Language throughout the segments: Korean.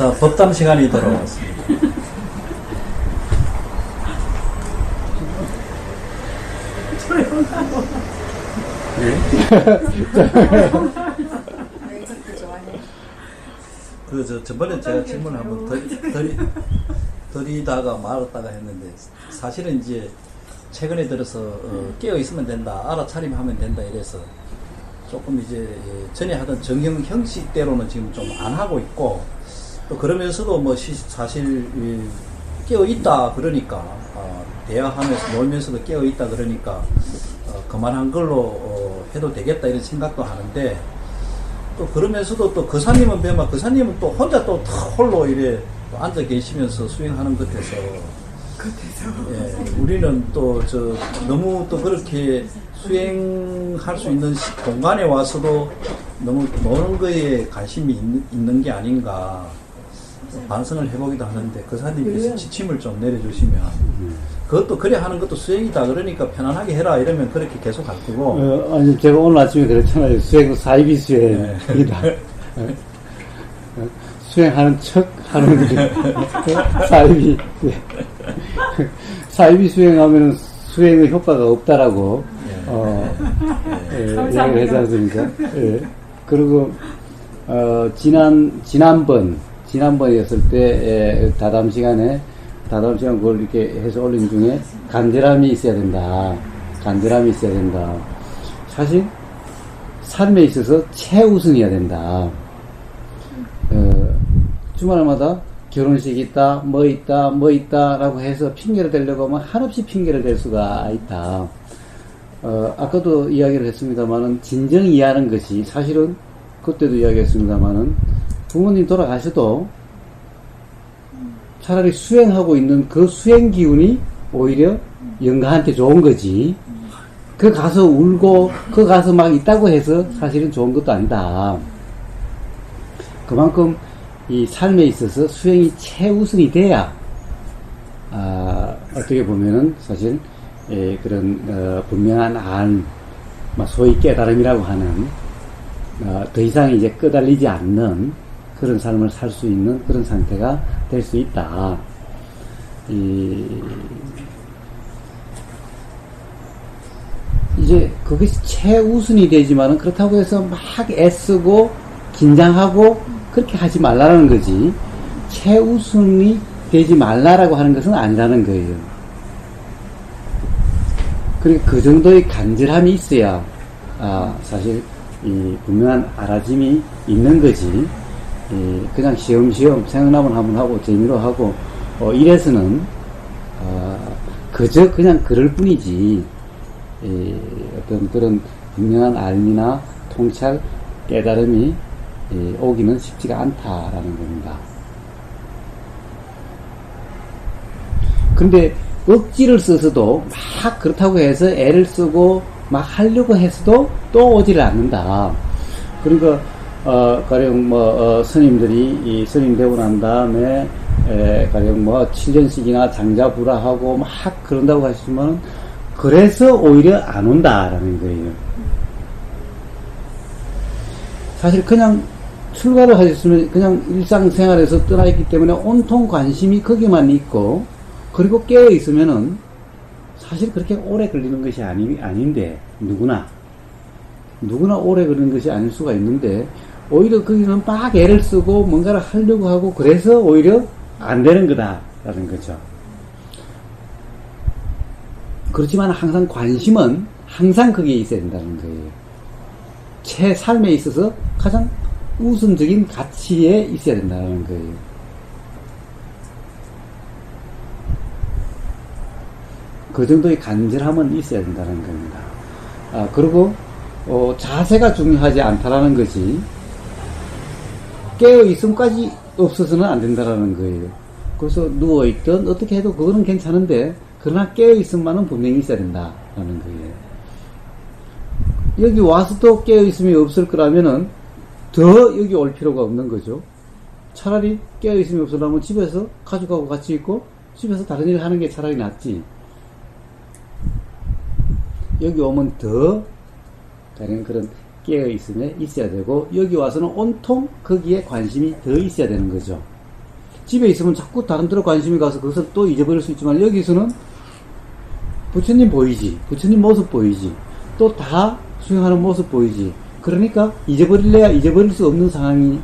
자, 법담 시간이 돌아왔습니다. 저번에 제가 질문을 한번 드리다가 말았다가 했는데, 사실은 이제 최근에 들어서 깨어 있으면 된다, 알아차림하면 된다 이래서 조금 이제 전에 하던 정형 형식대로는 지금 좀 안 하고 있고, 또 그러면서도 뭐 사실 깨어 있다 그러니까 대화하면서 놀면서도 깨어 있다 그러니까 그만한 걸로 해도 되겠다 이런 생각도 하는데, 또 그러면서도 또 그사님은 배마 그사님은 또 혼자 또 홀로 이래 또 앉아 계시면서 수행하는 것 같아서 예, 우리는 또 너무 또 그렇게 수행할 수 있는 공간에 와서도 너무 노는 거에 관심이 있는 게 아닌가 반성을 해보기도 하는데, 그사님께서 지침을 좀 내려주시면 그것도 그래 하는 것도 수행이다 그러니까 편안하게 해라 이러면 그렇게 계속 할 거고. 아니 제가 오늘 아침에 그랬잖아요. 수행은 사이비 수행이다. 네. 수행하는 척 하는 게 사이비 사이비 수행하면은 수행의 효과가 없다라고 이야기를 하지 않습니까? 예. 그리고 지난번이었을 때 다담 시간 그걸 이렇게 해서 올린 중에 간절함이 있어야 된다. 사실 삶에 있어서 최우선이어야 된다. 주말마다 결혼식 있다, 뭐 있다라고 해서 핑계를 대려고 하면 한없이 핑계를 댈 수가 있다. 아까도 이야기를 했습니다만은 진정 이해하는 것이 사실은 그때도 이야기했습니다만은 부모님 돌아가셔도 차라리 수행하고 있는 그 수행 기운이 오히려 영가한테 좋은 거지. 그 가서 울고 그 가서 막 있다고 해서 사실은 좋은 것도 아니다. 그만큼 이 삶에 있어서 수행이 최우선이 돼야 어떻게 보면은 사실 그런 분명한 안, 소위 깨달음이라고 하는 더 이상 이제 끄달리지 않는 그런 삶을 살 수 있는 그런 상태가 될 수 있다. 이제 그것이 최우선이 되지만은 그렇다고 해서 막 애쓰고 긴장하고 그렇게 하지 말라는 거지. 최우선이 되지 말라라고 하는 것은 아니라는 거예요. 그리고 그 정도의 간절함이 있어야 사실 이 분명한 알아짐이 있는 거지. 그냥 시험시험 생각나면 한번 하고 재미로 하고 이래서는 그저 그냥 그럴 뿐이지 어떤 그런 분명한 알미나 통찰 깨달음이 오기는 쉽지가 않다라는 겁니다. 근데 억지를 써서도 막 그렇다고 해서 애를 쓰고 막 하려고 해서도 또 오지를 않는다. 그러니까 가령 스님들이 스님 되고 난 다음에 가령 7년씩이나 장자부라하고 막 그런다고 하시면 그래서 오히려 안 온다라는 거예요. 사실 그냥 출가를 하셨으면 그냥 일상생활에서 떠나 있기 때문에 온통 관심이 거기만 있고, 그리고 깨어 있으면은 사실 그렇게 오래 걸리는 것이 아닌데, 누구나 오래 걸리는 것이 아닐 수가 있는데, 오히려 거기는 막 애를 쓰고 뭔가를 하려고 하고 그래서 오히려 안 되는 거다라는 거죠. 그렇지만 항상 관심은 항상 거기에 있어야 된다는 거예요. 제 삶에 있어서 가장 우선적인 가치에 있어야 된다는 거예요. 그 정도의 간절함은 있어야 된다는 겁니다. 그리고 자세가 중요하지 않다라는 것이 깨어있음까지 없어서는 안 된다라는 거예요. 그래서 누워있든 어떻게 해도 그거는 괜찮은데, 그러나 깨어있음만은 분명히 있어야 된다라는 거예요. 여기 와서도 깨어있음이 없을 거라면은 더 여기 올 필요가 없는 거죠. 차라리 깨어있음이 없으려면 집에서 가족하고 같이 있고 집에서 다른 일 하는 게 차라리 낫지. 여기 오면 더 다른 그런 깨어있음에 있어야 되고, 여기 와서는 온통 거기에 관심이 더 있어야 되는 거죠. 집에 있으면 자꾸 다른 데로 관심이 가서 그것을 또 잊어버릴 수 있지만 여기서는 부처님 보이지, 부처님 모습 보이지, 또 다 수행하는 모습 보이지. 그러니까 잊어버릴래야 잊어버릴 수 없는 상황이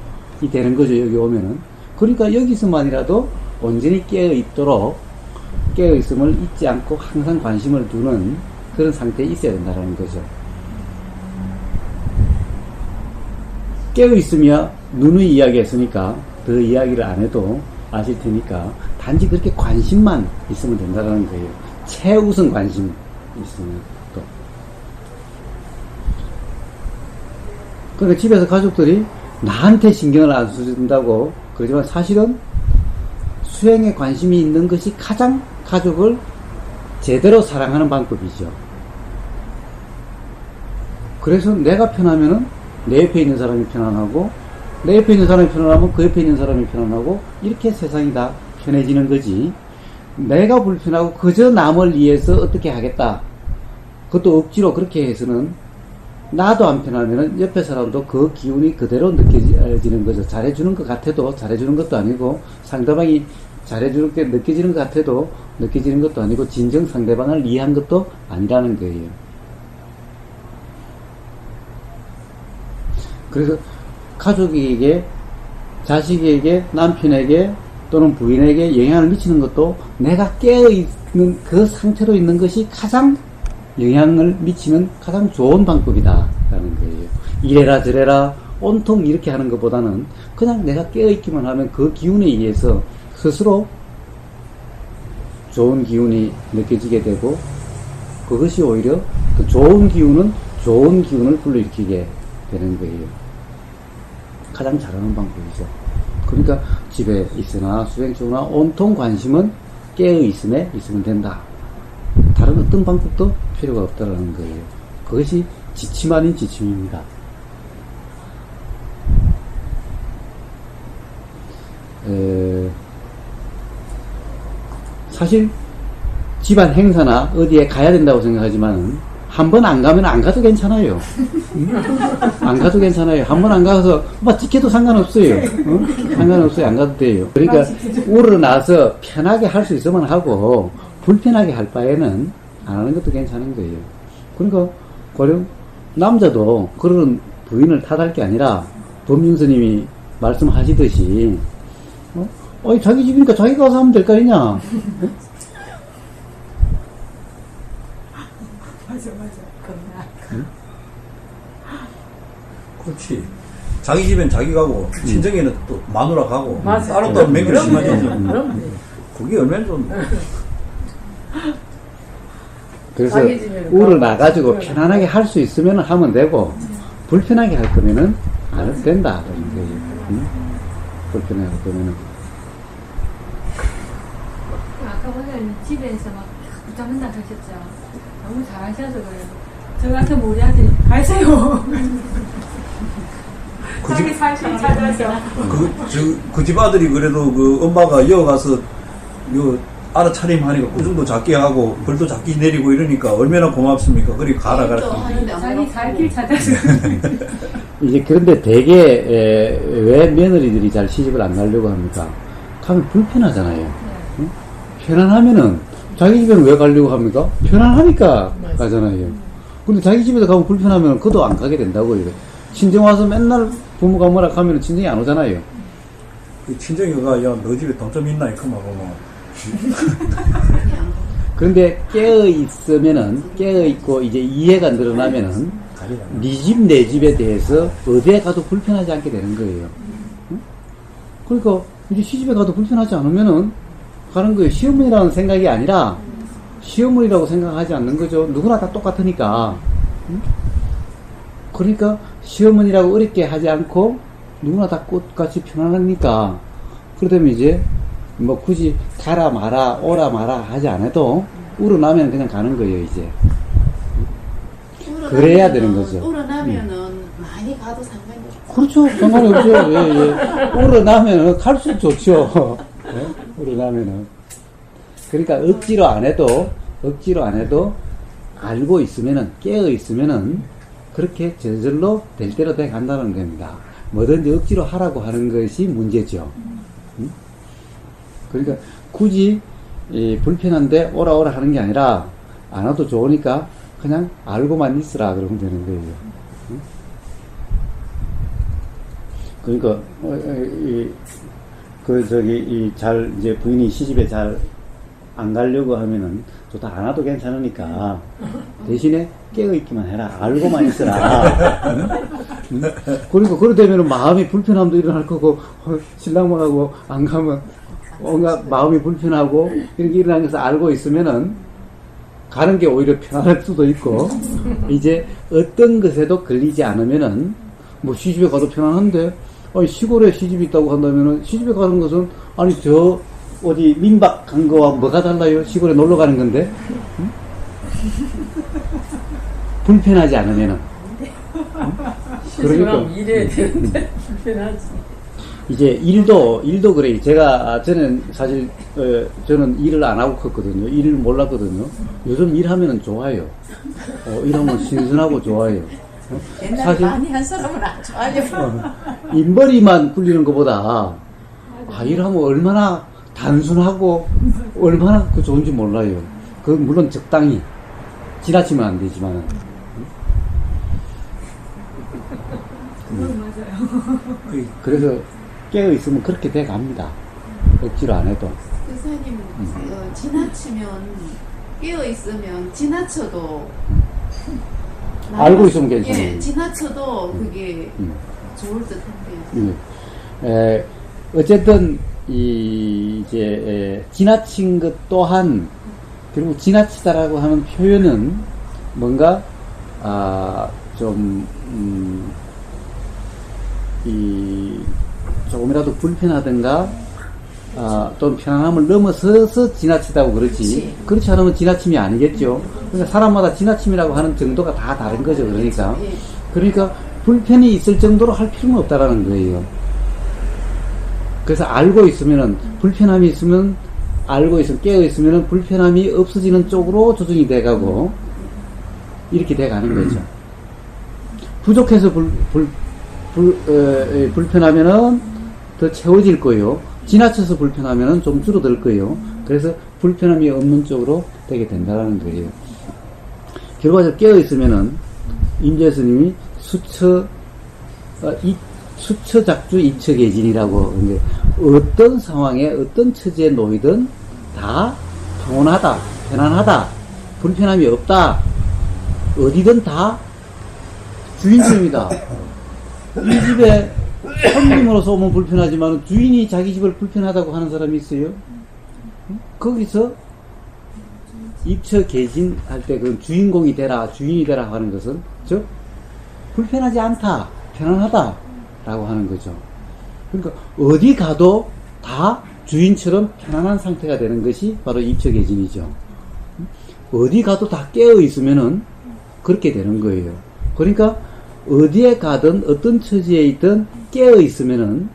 되는 거죠, 여기 오면은. 그러니까 여기서만이라도 온전히 깨어있도록, 깨어있음을 잊지 않고 항상 관심을 두는 그런 상태에 있어야 된다는 거죠. 깨어있으면 누누이 이야기했으니까 더 이야기를 안 해도 아실 테니까 단지 그렇게 관심만 있으면 된다는 거예요. 최우선 관심 있으면 또. 그러니까 집에서 가족들이 나한테 신경을 안 써준다고 그러지만 사실은 수행에 관심이 있는 것이 가장 가족을 제대로 사랑하는 방법이죠. 그래서 내가 편하면은 내 옆에 있는 사람이 편안하고, 내 옆에 있는 사람이 편안하면 그 옆에 있는 사람이 편안하고, 이렇게 세상이 다 편해지는 거지. 내가 불편하고 그저 남을 위해서 어떻게 하겠다, 그것도 억지로 그렇게 해서는 나도 안 편하면은 옆에 사람도 그 기운이 그대로 느껴지는 거죠. 잘해주는 것 같아도 잘해주는 것도 아니고, 상대방이 잘해주는 게 느껴지는 것 같아도 느껴지는 것도 아니고, 진정 상대방을 이해한 것도 아니라는 거예요. 그래서 가족에게, 자식에게, 남편에게 또는 부인에게 영향을 미치는 것도 내가 깨어있는 그 상태로 있는 것이 가장 영향을 미치는 가장 좋은 방법이다 라는 거예요. 이래라 저래라 온통 이렇게 하는 것보다는 그냥 내가 깨어있기만 하면 그 기운에 의해서 스스로 좋은 기운이 느껴지게 되고, 그것이 오히려 그 좋은 기운은 좋은 기운을 불러일으키게 되는 거예요. 가장 잘하는 방법이죠. 그러니까 집에 있으나 수행 중이나 온통 관심은 깨어있음에 있으면 된다. 다른 어떤 방법도 필요가 없다라는 거예요. 그것이 지침 아닌 지침입니다. 사실 집안 행사나 어디에 가야 된다고 생각하지만 한 번 안 가면 안 가도 괜찮아요. 안 가도 괜찮아요. 한 번 안 가서 막 찍혀도 상관없어요. 상관없어요. 안 가도 돼요. 그러니까 우러나서 편하게 할 수 있으면 하고 불편하게 할 바에는 안 하는 것도 괜찮은 거예요. 그러니까 고령 남자도 그런 부인을 탓할 게 아니라 법륜스님이 말씀하시듯이 자기 집이니까 자기가 가서 하면 될 거 아니냐. 맞아. 응? 그렇지. 자기 집엔 자기 가고, 친정에는 또 마누라 가고, 맞아. 따로따로 매길 시간이 없죠. 그럼 그게 얼마나 좋은데. 그래서 자기 집에는 우를 가고, 나가지고 그래. 편안하게 할 수 있으면 하면 되고, 불편하게 할 거면은 안 해도 된다. 그런 거예요. 응? 불편하게 할 거면은. 아까 오늘 집에서 막 붙잡는다 하셨죠. 너무 잘하셔서 그래요. 저 같은 우리 아들이 가세요. 자기 살실 찾아서. 그 집 아들이 그래도 그 엄마가 이어가서, 요, 알아차림하니까 꾸중도 작게 하고, 벌도 작게 내리고 이러니까 얼마나 고맙습니까? 그리 가라. 자기 살 길 찾아서. 이제 그런데 대개 왜 며느리들이 잘 시집을 안 가려고 합니까? 가면 불편하잖아요. 응? 편안하면은 자기 집에는 왜 가려고 합니까? 편안하니까 가잖아요. 근데 자기 집에서 가면 불편하면 그도 안 가게 된다고요. 친정 와서 맨날 부모가 뭐라 하면 친정이 안 오잖아요. 그 친정이가, 야, 너 집에 동점 있나? 이렇게 막 보면. 그런데 깨어있고 이제 이해가 늘어나면은 네 집, 내 집에 대해서 어디에 가도 불편하지 않게 되는 거예요. 응? 그러니까 이제 시집에 가도 불편하지 않으면은 가는 거예요. 시어머니라는 생각이 아니라 시어머니라고 생각하지 않는 거죠. 누구나 다 똑같으니까. 응? 그러니까 시어머니라고 어렵게 하지 않고 누구나 다 꽃같이 편안하니까, 그러다면 이제 뭐 굳이 가라 마라 오라 마라 하지 않아도 우러나면 그냥 가는 거예요. 이제 그래야 되는 거죠. 우러나면은 많이 가도 상관이 없어. 그렇죠. 상관이 없죠. 예. 우러나면은 갈수록 좋죠. 예? 우러나면은. 그러니까 억지로 안 해도 알고 있으면은, 깨어 있으면은 그렇게 저절로 될 대로 돼 간다는 겁니다. 뭐든지 억지로 하라고 하는 것이 문제죠. 그러니까 굳이 불편한데 오라 오라 하는 게 아니라 안 와도 좋으니까 그냥 알고만 있으라 그러면 되는 거예요. 응? 그러니까 이제 부인이 시집에 잘 안 가려고 하면은 좋다, 안 와도 괜찮으니까 대신에 깨어있기만 해라, 알고만 있으라. 응? 그리고 그러되면 마음이 불편함도 일어날 거고, 신랑만 하고 안 가면 뭔가 마음이 불편하고 이런 게 일어나는 것을 알고 있으면은 가는 게 오히려 편할 수도 있고, 이제 어떤 것에도 걸리지 않으면은 뭐 시집에 가도 편안한데, 시골에 시집이 있다고 한다면은 시집에 가는 것은 아니 저 어디 민박 간 거와 뭐가 달라요? 시골에 놀러 가는 건데. 응? 불편하지 않으면은. 응? 그러니까 일해야 되는데 불편하지. 이제 일도 그래요. 저는 사실 저는 일을 안 하고 컸거든요. 일을 몰랐거든요. 요즘 일하면은 좋아요. 일하면 신선하고 좋아요. 옛날에 사실 많이 한 사람은 안 좋아요. 인벌이만 굴리는 것보다 일하면 얼마나 단순하고 얼마나 좋은지 몰라요. 물론 적당히 지나치면 안 되지만은. 맞아요. 그래서 깨어 있으면 그렇게 돼 갑니다. 억지로 안 해도. 선생님, 지나치면, 깨어 있으면 지나쳐도 알고 있으면 괜찮아요. 예, 지나쳐도 그게 좋을 듯 한데요. 어쨌든 지나친 것 또한, 그리고 지나치다라고 하는 표현은 뭔가 조금이라도 불편하든가 또는 편안함을 넘어서서 지나치다고 그러지. 그렇지 않으면 지나침이 아니겠죠. 그러니까 사람마다 지나침이라고 하는 정도가 다 다른 거죠. 그러니까. 예. 그러니까 불편이 있을 정도로 할 필요는 없다라는 거예요. 그래서 알고 있으면은, 불편함이 있으면, 알고 있으면, 깨어 있으면은 불편함이 없어지는 쪽으로 조정이 돼가고, 이렇게 돼가는 거죠. 부족해서 불편하면은 더 채워질 거예요. 지나쳐서 불편하면은 좀 줄어들 거예요. 그래서 불편함이 없는 쪽으로 되게 된다는 거예요. 결과적으로 깨어 있으면은 임재 스님이 수처작주 이처계진이라고, 어떤 상황에 어떤 처지에 놓이든 다 평온하다, 편안하다, 불편함이 없다, 어디든 다 주인님이다. 이 집에 손님으로서 오면 불편하지만 주인이 자기 집을 불편하다고 하는 사람이 있어요? 거기서 입처 계진 할 때 그 주인공이 되라, 주인이 되라 하는 것은 즉 불편하지 않다, 편안하다 라고 하는 거죠. 그러니까 어디 가도 다 주인처럼 편안한 상태가 되는 것이 바로 입처 계진이죠. 어디 가도 다 깨어 있으면은 그렇게 되는 거예요. 그러니까 어디에 가든 어떤 처지에 있든 깨어 있으면은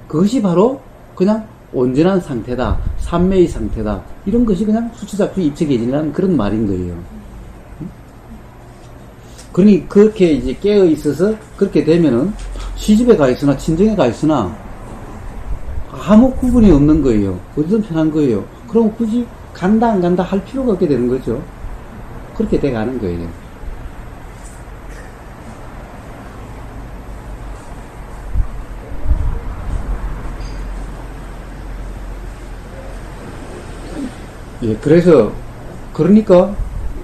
그것이 바로 그냥 온전한 상태다, 삼매의 상태다, 이런 것이 그냥 수치작주 입처계진이라는 그런 말인 거예요. 그러니 그렇게 이제 깨어 있어서 그렇게 되면은 시집에 가 있으나 친정에 가 있으나 아무 구분이 없는 거예요. 어디든 편한 거예요. 그럼 굳이 간다 안 간다 할 필요가 없게 되는 거죠. 그렇게 돼 가는 거예요. 예, 그러니까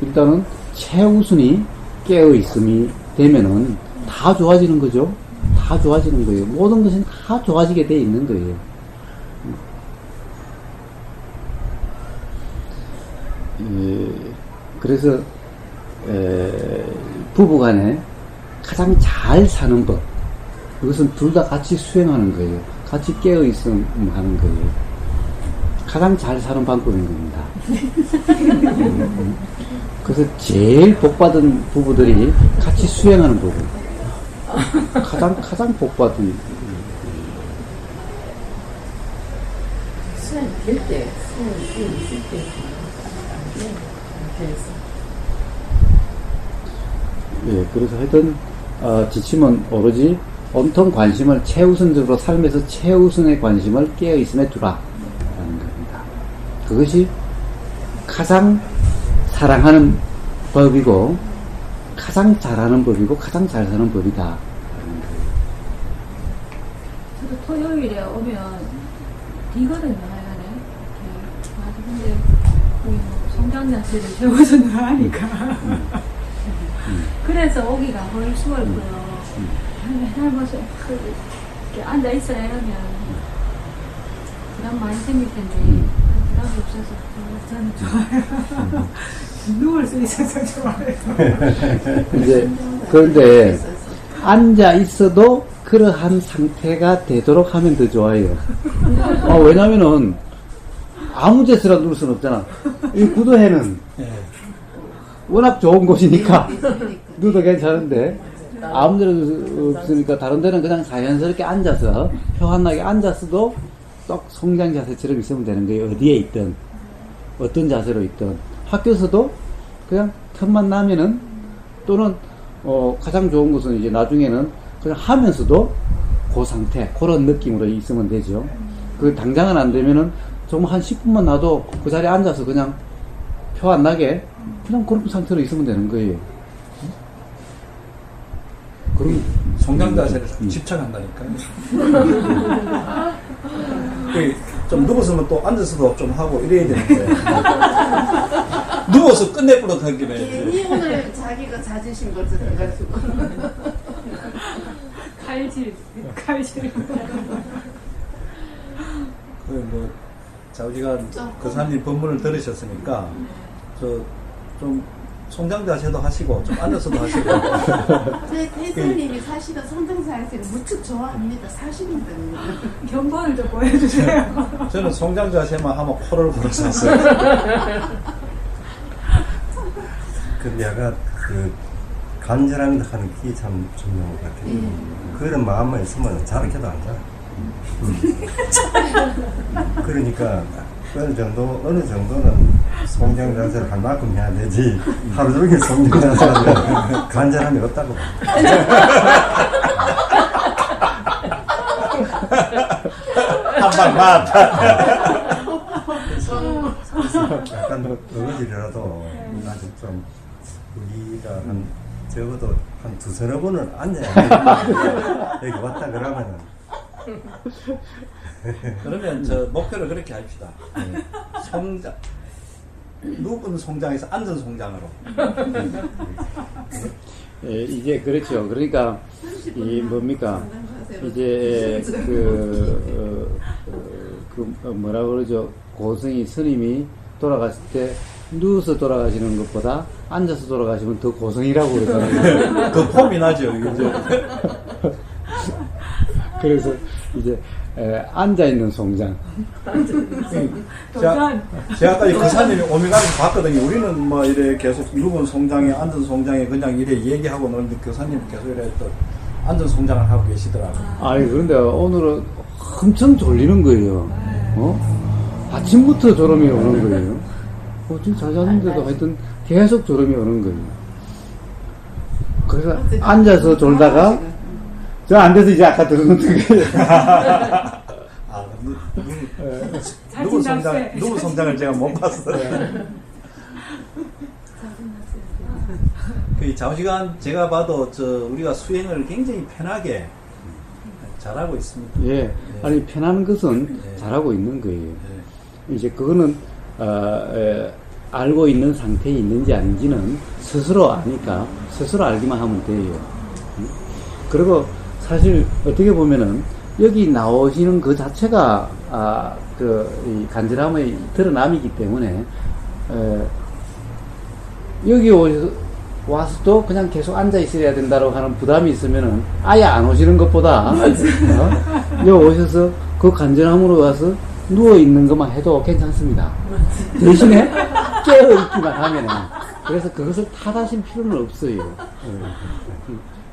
일단은 최우선이 깨어 있음이 되면은 다 좋아지는 거죠. 다 좋아지는 거예요. 모든 것은 다 좋아지게 돼 있는 거예요. 그래서 부부간에 가장 잘 사는 법, 이것은 둘 다 같이 수행하는 거예요. 같이 깨어 있음 하는 거예요. 가장 잘 사는 방법인 겁니다. 그래서 제일 복받은 부부들이 같이 수행하는 부부. 가장 복받은. 수행 될 때, 수행 있을 때. 예, 그래서 하여튼, 지침은 오로지 온통 관심을 최우선적으로 삶에서 최우선의 관심을 깨어있음에 두라. 그것이 가장 사랑하는 법이고 가장 잘하는 법이고 가장 잘 사는 법이다. 저도 토요일에 오면 비거든요, 하여간에. 근데 거기 뭐 성장자체를 세워서 하니까. 그래서 오기가 훨 수월고요. 맨날 벌써 이렇게 앉아있어야 이러면 부담 많이 생길 텐데 부담이 없어서 저는 좋아요. 누울 수 있어서 좋아요. 이제 그런데 앉아 있어도 그러한 상태가 되도록 하면 더 좋아요. 왜냐면은 아무 데서나 누울 수는 없잖아. 이 구도회는 워낙 좋은 곳이니까 누워도 괜찮은데 아무 데도 없으니까 다른 데는 그냥 자연스럽게 앉아서 평안하게 앉았어도 딱 성장 자세처럼 있으면 되는 거예요. 어디에 있든 어떤 자세로 있든 학교에서도 그냥 틈만 나면은 또는 가장 좋은 것은 이제 나중에는 그냥 하면서도 그 상태 그런 느낌으로 있으면 되죠. 그 당장은 안 되면은 좀 한 10분만 놔도 그 자리에 앉아서 그냥 표 안 나게 그냥 그런 상태로 있으면 되는 거예요. 그럼 성장 자세를 집착한다니까요. 좀 누워서면 또 앉아서도 좀 하고 이래야 되는데 누워서 끝내버릇 한 김에 괜히 오늘 자기가 자주신 것을 해가지고 칼질. 뭐 좌우지간 거사님 법문을 들으셨으니까 좀 성장 자세도 하시고 좀 앉아서도 하시고. 태설님이 사실은 성장 자세를 무척 좋아합니다. 사실은 견본을 좀 보여주세요. 저는 성장 자세만 하면 코를 골아서 근데 약간 그 간절함이 하는 게 참 중요한 것 같아요. 그런 마음만 있으면 저렇게도 안 자. 그러니까 어느 정도는 성장 자세를 할 만큼 해야 되지. 하루 종일 성장 자세를 간절함이 없다고. 한방 맞다. 약간 어거지라도 아직 좀 우리가 적어도 한 두서너 번은 앉아야 돼. 여기 왔다 그러면은. 그러면 저 목표를 그렇게 합시다. 성장 누군 성장에서 앉은 성장으로. 이제 그렇죠. 그러니까 이 뭡니까 이제 뭐라 그러죠. 고승이 스님이 돌아갔을 때 누워서 돌아가시는 것보다 앉아서 돌아가시면 더 고승이라고 그러잖아요. 그 폼이 나죠. 이제. 그래서 이제 앉아 있는 성장. 제가까지 거사님이 오미가에서 봤거든요. 우리는 뭐 이래 계속 누군 성장에 앉은 성장에 그냥 이래 얘기하고 노는데 교사님이 계속 이래 또 앉은 성장을 하고 계시더라고요. 아니 그런데 오늘은 엄청 졸리는 거예요. 아침부터 졸음이 오는 거예요. 지금 잘 잤는데도 하여튼 계속 졸음이 오는 거예요. 그래서 앉아서 졸다가 저 앉아서 이제 아까 들었는 거예요. 누구 성장을 제가 못 봤어요. 그 좌우지간 제가 봐도 우리가 수행을 굉장히 편하게 잘하고 있습니다. 예, 아니 편한 것은 잘하고 있는 거예요. 이제 그거는 알고 있는 상태에 있는지 아닌지는 스스로 아니까 스스로 알기만 하면 돼요. 그리고 사실 어떻게 보면은 여기 나오시는 그 자체가 이 간절함의 드러남이기 때문에 여기 와서도 그냥 계속 앉아 있어야 된다고 하는 부담이 있으면은 아예 안 오시는 것보다 여기 오셔서 그 간절함으로 와서 누워 있는 것만 해도 괜찮습니다. 대신에 깨어 있기만 하면은 그래서 그것을 탓하실 필요는 없어요.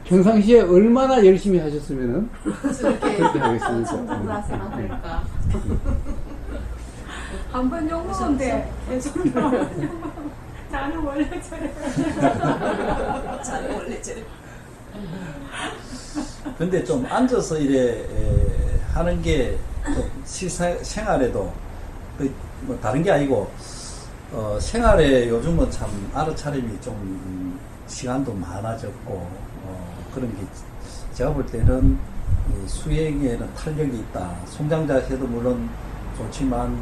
평상시에 얼마나 열심히 하셨으면은 그렇게 하겠습니까? 한번 욕먹은데 계속 나는 원래 저래. 근데 좀 앉아서 이래 하는 게 좀 실생활에도 뭐 다른 게 아니고 생활에 요즘은 참 알아차림이 좀 시간도 많아졌고 그런 게 제가 볼 때는 이 수행에는 탄력이 있다. 송장 자세도 물론 좋지만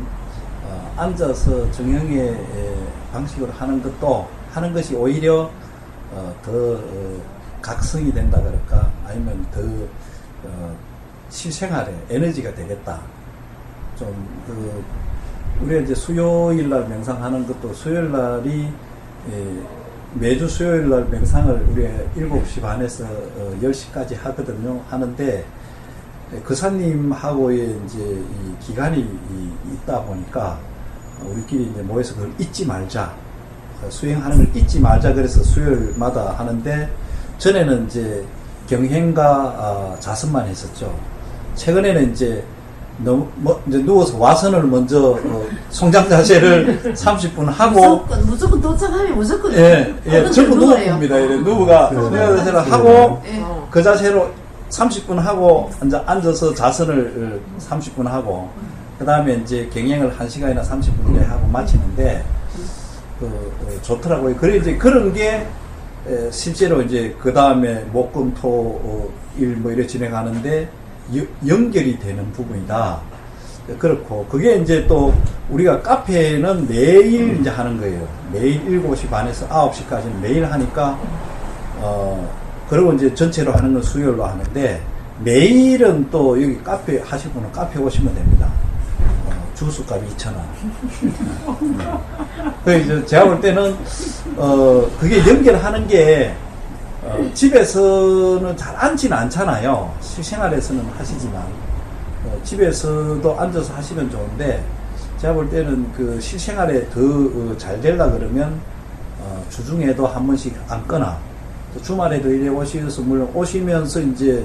앉아서 정형의 방식으로 하는 것이 오히려 더 각성이 된다 그럴까 아니면 더 실생활에 에너지가 되겠다. 좀 우리가 이제 수요일 날 명상하는 것도 수요일 날이 매주 수요일 날 명상을 우리가 7시 반에서 10시까지 하거든요. 하는데 그사님하고의 이제 이 기간이 있다 보니까 우리끼리 이제 모여서 그걸 잊지 말자. 수행하는 걸 잊지 말자. 그래서 수요일마다 하는데 전에는 이제 경행과 자선만 했었죠. 최근에는 이제 이제 누워서 와선을 먼저 송장 자세를 30분 하고 무조건 도착하면 무조건 전부 누워봅니다. 누워가 송장 자세를 하고 그 자세로 30분 하고 앉아서 자선을 30분 하고 그 다음에 이제 경행을 1시간이나 30분 하고 마치는데 좋더라고요. 그래 이제 그런 게 실제로 이제 그 다음에 목금토일 뭐 이렇게 진행하는데 연결이 되는 부분이다. 그렇고 그게 이제 또 우리가 카페는 매일 이제 하는 거예요. 매일 7시 반에서 9시까지는 매일 하니까 그리고 이제 전체로 하는 건 수요일로 하는데 매일은 또 여기 카페 하실 분은 카페 오시면 됩니다. 주수값이 2,000원. 그래서 제가 볼 때는 그게 연결하는 게 집에서는 잘 앉지는 않잖아요. 실생활에서는 하시지만 집에서도 앉아서 하시면 좋은데 제가 볼 때는 그 실생활에 더 잘 되려 그러면 주중에도 한 번씩 앉거나 주말에도 이래 오셔서 물론 오시면서 이제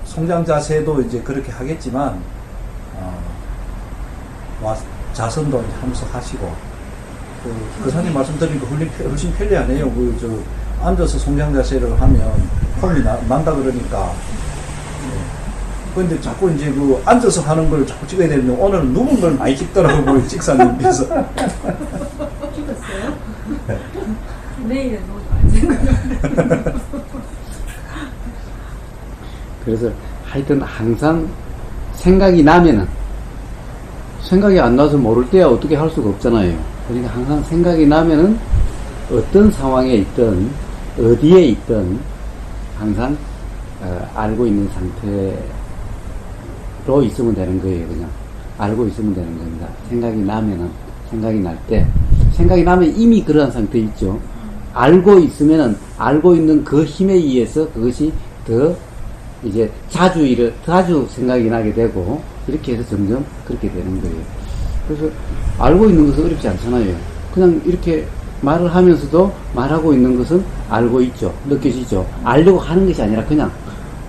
송장 자세도 이제 그렇게 하겠지만 자선도 이제 하면서 하시고 그 사님 말씀 드리니까 훨씬 편리하네요. 앉아서 송장 자세를 하면 폼이 난다 그러니까. 근데 자꾸 이제 앉아서 하는 걸 자꾸 찍어야 되는데 오늘은 누운 걸 많이 찍더라고요. 찍사님께서. 찍었어요? 내일은 안 찍어요. 그래서 하여튼 항상 생각이 나면은 생각이 안 나서 모를 때야 어떻게 할 수가 없잖아요. 그러니까 항상 생각이 나면은 어떤 상황에 있든 어디에 있든 항상 알고 있는 상태로 있으면 되는 거예요. 그냥 알고 있으면 되는 겁니다. 생각이 날 때 생각이 나면 이미 그러한 상태 있죠. 알고 있으면은 알고 있는 그 힘에 의해서 그것이 더 이제 자주 생각이 나게 되고 이렇게 해서 점점 그렇게 되는 거예요. 그래서 알고 있는 것은 어렵지 않잖아요. 그냥 이렇게 말을 하면서도 말하고 있는 것은 알고 있죠. 느껴지죠. 알려고 하는 것이 아니라 그냥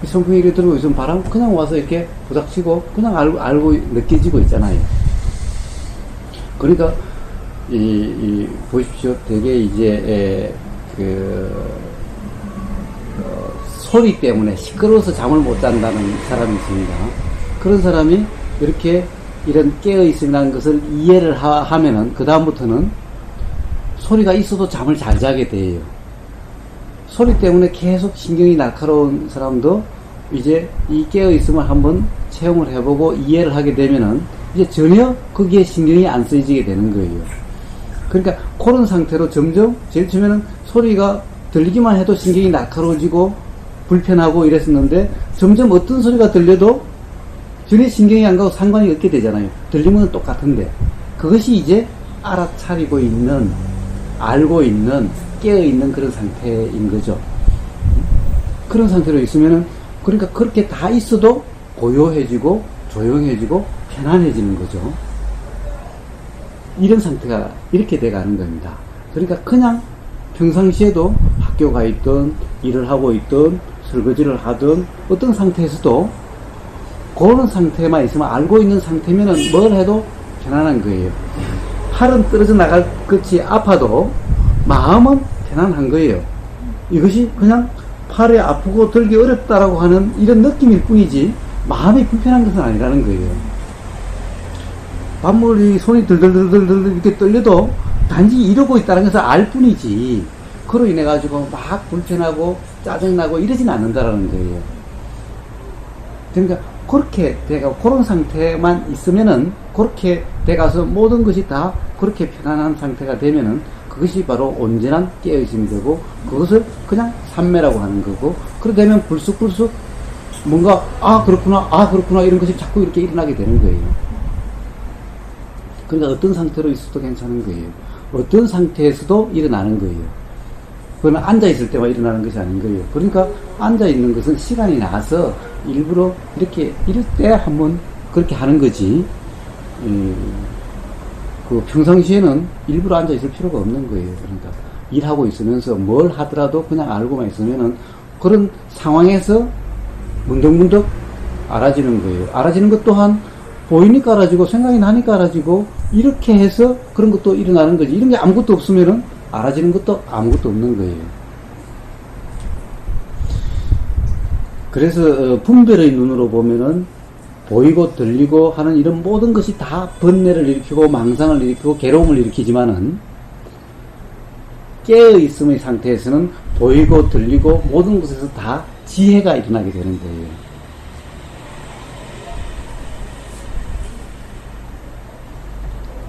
성경에 이렇게 들고 있으면 바람 그냥 와서 이렇게 부닥치고 그냥 알고 느껴지고 있잖아요. 그러니까 보십시오. 되게 이제 소리 때문에 시끄러워서 잠을 못 잔다는 사람이 있습니다. 그런 사람이 이렇게 이런 깨어있음이라는 것을 이해를 하면은 그 다음부터는 소리가 있어도 잠을 잘 자게 돼요. 소리 때문에 계속 신경이 날카로운 사람도 이제 이 깨어있음을 한번 체험을 해보고 이해를 하게 되면은 이제 전혀 거기에 신경이 안 쓰이게 되는 거예요. 그러니까 그런 상태로 점점 제일 처음에는 소리가 들리기만 해도 신경이 날카로워지고 불편하고 이랬었는데 점점 어떤 소리가 들려도 전혀 신경이 안 가고 상관이 없게 되잖아요. 들리면 똑같은데 그것이 이제 알아차리고 있는 알고 있는 깨어있는 그런 상태인 거죠. 그런 상태로 있으면은 그러니까 그렇게 다 있어도 고요해지고 조용해지고 편안해지는 거죠. 이런 상태가 이렇게 돼가는 겁니다. 그러니까 그냥 평상시에도 학교 가 있든 일을 하고 있든 설거지를 하든 어떤 상태에서도 그런 상태만 있으면 알고 있는 상태면은 뭘 해도 편안한 거예요. 팔은 떨어져 나갈 것이 아파도 마음은 편안한 거예요. 이것이 그냥 팔이 아프고 들기 어렵다라고 하는 이런 느낌일 뿐이지 마음이 불편한 것은 아니라는 거예요. 밥 먹을 손이 들들들들들 이렇게 떨려도 단지 이러고 있다는 것을 알 뿐이지, 그로 인해 가지고 막 불편하고 짜증나고 이러진 않는다라는 거예요. 그러니까 그렇게 돼가 그런 상태만 있으면은, 그렇게 돼가서 모든 것이 다 그렇게 편안한 상태가 되면은 그것이 바로 온전한 깨어있음이 되고, 그것을 그냥 삼매라고 하는 거고, 그러다 되면 불쑥불쑥 뭔가 그렇구나 이런 것이 자꾸 이렇게 일어나게 되는 거예요. 그러니까 어떤 상태로 있어도 괜찮은 거예요. 어떤 상태에서도 일어나는 거예요. 그건 앉아있을 때만 일어나는 것이 아닌 거예요. 그러니까 앉아있는 것은 시간이 나서 일부러 이렇게 이럴 때 한번 그렇게 하는 거지, 그 평상시에는 일부러 앉아있을 필요가 없는 거예요. 그러니까 일하고 있으면서 뭘 하더라도 그냥 알고만 있으면은 그런 상황에서 문득문득 알아지는 거예요. 알아지는 것 또한 보이니까 알아지고 생각이 나니까 알아지고, 이렇게 해서 그런 것도 일어나는 거지. 이런 게 아무것도 없으면은 알아지는 것도 아무것도 없는 거예요. 그래서 분별의 눈으로 보면은 보이고 들리고 하는 이런 모든 것이 다 번뇌를 일으키고 망상을 일으키고 괴로움을 일으키지만은, 깨어있음의 상태에서는 보이고 들리고 모든 것에서 다 지혜가 일어나게 되는 거예요.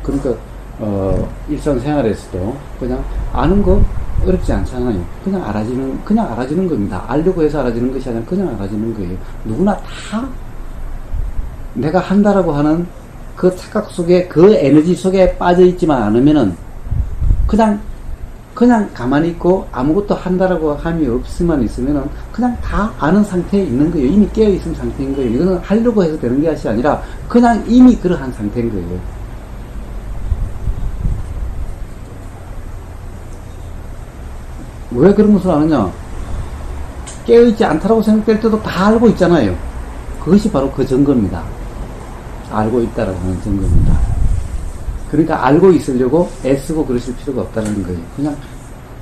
그러니까 일상생활에서도 그냥 아는 거 어렵지 않잖아요. 그냥 알아지는 겁니다. 알려고 해서 알아지는 것이 아니라 그냥 알아지는 거예요. 누구나 다 내가 한다라고 하는 그 착각 속에, 그 에너지 속에 빠져 있지만 않으면은 그냥 가만히 있고 아무것도 한다라고 함이 없으면 있으면은 그냥 다 아는 상태에 있는 거예요. 이미 깨어있은 상태인 거예요. 이거는 하려고 해서 되는 것이 아니라 그냥 이미 그러한 상태인 거예요. 왜 그런 것을 아느냐? 깨어있지 않다라고 생각될 때도 다 알고 있잖아요. 그것이 바로 그 증거입니다. 알고 있다라고 하는 증거입니다. 그러니까 알고 있으려고 애쓰고 그러실 필요가 없다는 거예요. 그냥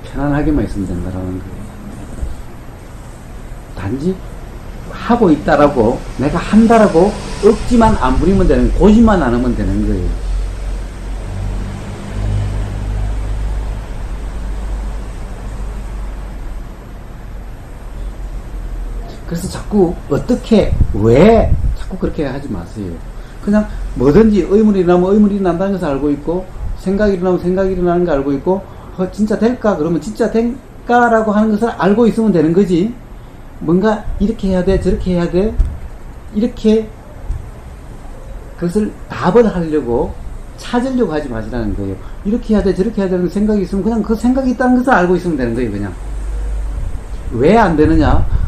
편안하게만 있으면 된다라는 거예요. 단지 하고 있다라고, 내가 한다라고 억지만 안 부리면 되는, 고집만 안 하면 되는 거예요. 그래서 자꾸 왜 자꾸 그렇게 하지 마세요. 그냥 뭐든지 의문이 일어나면 의문이 일어난다는 것을 알고 있고, 생각이 일어나면 생각이 일어나는 걸 알고 있고, 진짜 될까? 그러면 진짜 될까라고 하는 것을 알고 있으면 되는 거지, 뭔가 이렇게 해야 돼, 저렇게 해야 돼, 이렇게 그것을 답을 하려고 찾으려고 하지 마시라는 거예요. 이렇게 해야 돼, 저렇게 해야 되는 생각이 있으면 그냥 그 생각이 있다는 것을 알고 있으면 되는 거예요. 그냥 왜 안 되느냐?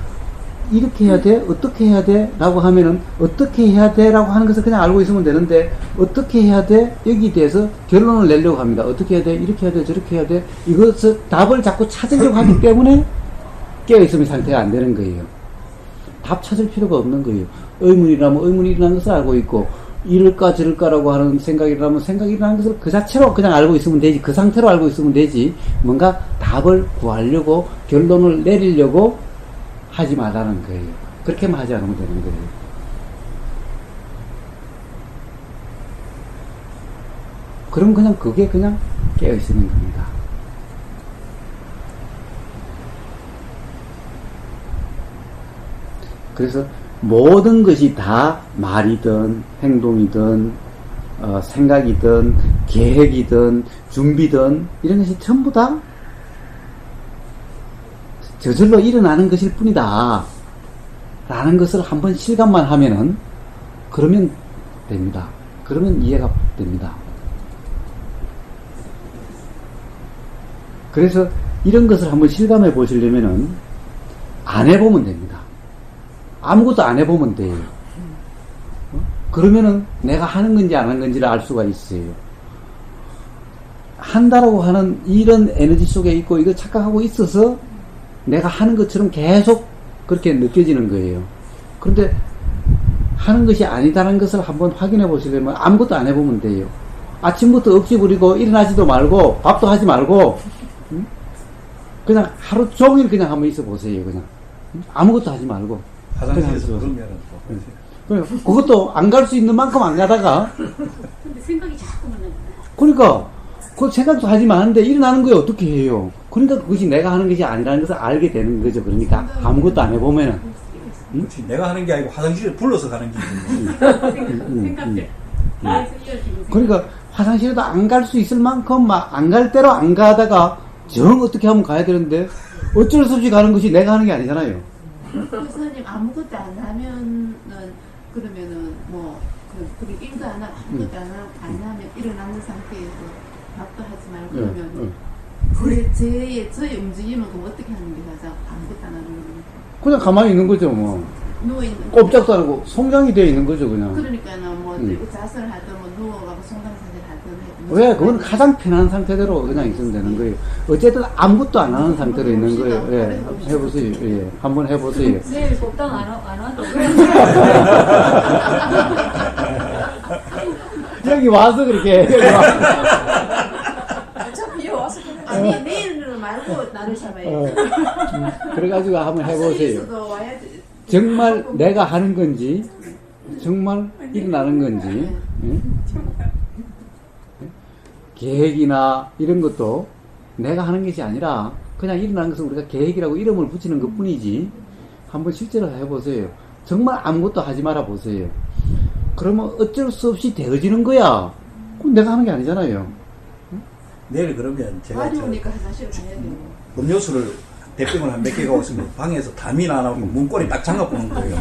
이렇게 해야 돼? 어떻게 해야 돼? 라고 하면은 어떻게 해야 돼? 라고 하는 것을 그냥 알고 있으면 되는데, 어떻게 해야 돼? 여기에 대해서 결론을 내려고 합니다. 어떻게 해야 돼? 이렇게 해야 돼? 저렇게 해야 돼? 이것을 답을 자꾸 찾으려고 하기 때문에 깨어있음의 상태가 안 되는 거예요. 답 찾을 필요가 없는 거예요. 의문이라면 의문이 일어나는 것을 알고 있고, 이럴까 저럴까라고 하는 생각이 일어나면 생각이 일어나는 것을 그 자체로 그냥 알고 있으면 되지, 그 상태로 알고 있으면 되지, 뭔가 답을 구하려고 결론을 내리려고 하지 말라는 거예요. 그렇게만 하지 않으면 되는 거예요. 그럼 그냥 그게 그냥 깨어있는 겁니다. 그래서 모든 것이 다 말이든 행동이든 생각이든 계획이든 준비든 이런 것이 전부 다 저절로 일어나는 것일 뿐이다 라는 것을 한번 실감만 하면은, 그러면 됩니다. 그러면 이해가 됩니다. 그래서 이런 것을 한번 실감해 보시려면은 안 해보면 됩니다. 아무것도 안 해보면 돼요. 그러면은 내가 하는 건지 안 하는 건지를 알 수가 있어요. 한다라고 하는 이런 에너지 속에 있고 이거 착각하고 있어서 내가 하는 것처럼 계속 그렇게 느껴지는 거예요. 그런데 하는 것이 아니다라는 것을 한번 확인해 보시려면 아무것도 안 해보면 돼요. 아침부터 억지 부리고 일어나지도 말고 밥도 하지 말고 그냥 하루 종일 그냥 한번 있어 보세요. 그냥 아무것도 하지 말고 화장실에서 그러면은 그것도 안 갈 수 있는 만큼 안 가다가 근데 생각 그러니까 그 생각도 하지 마는데 일어나는 거에 어떻게 해요? 그러니까 그것이 내가 하는 것이 아니라는 것을 알게 되는 거죠. 그러니까 아무것도 안 해보면은. 그렇지. 내가 하는 게 아니고 화장실에 불러서 가는 길이지. 생각해. 그러니까 화장실에도 안 갈 수 있을 만큼 막 안 갈 대로 안 가다가 정 어떻게 하면 가야 되는데 어쩔 수 없이 가는 것이 내가 하는 게 아니잖아요. 교사님 아무것도 안 하면은 그러면은 뭐 그 일도 안 하고 아무것도 안 하면 일어나는 상태에서 밥도 하지 말고 그러면 저의 움직임은 그럼 어떻게 하는 게 가장 아무것도 안 하는 거예요? 그냥 가만히 있는 거죠, 뭐. 누워있는 꼼짝도 안 하고 송장이 되어 있는 거죠, 그냥. 그러니까는 뭐 자세를 하든 뭐 누워가고 송강사를 하든 해도 왜? 그건 가장 편한 상태대로 그냥 있으면 되는 거예요. 어쨌든 아무것도 안 하는 상태로 있는 거예요. 예. 해보세요. 예. 한번 해보세요. 내일 복당 안 와도 여기 와서 그렇게. 여기 와서. 어차피 와서 아니 내일은 말고 나를 잡아야지. 그래가지고 한번 해보세요. 있어도 와야지. 정말 내가 하는 건지, 정말 일어나는 건지, 예? 계획이나 이런 것도 내가 하는 것이 아니라 그냥 일어나는 것은 우리가 계획이라고 이름을 붙이는 것 뿐이지. 한번 실제로 해보세요. 정말 아무것도 하지 말아 보세요. 그러면 어쩔 수 없이 되어지는 거야. 그럼 내가 하는 게 아니잖아요. 내일 그러면 제가 말이 저 오니까 화장실 가야 돼요. 음료수를 대병을 한 몇 개가 왔으면 방에서 담이나 안 하고 문고리 딱 잠가보는 거예요.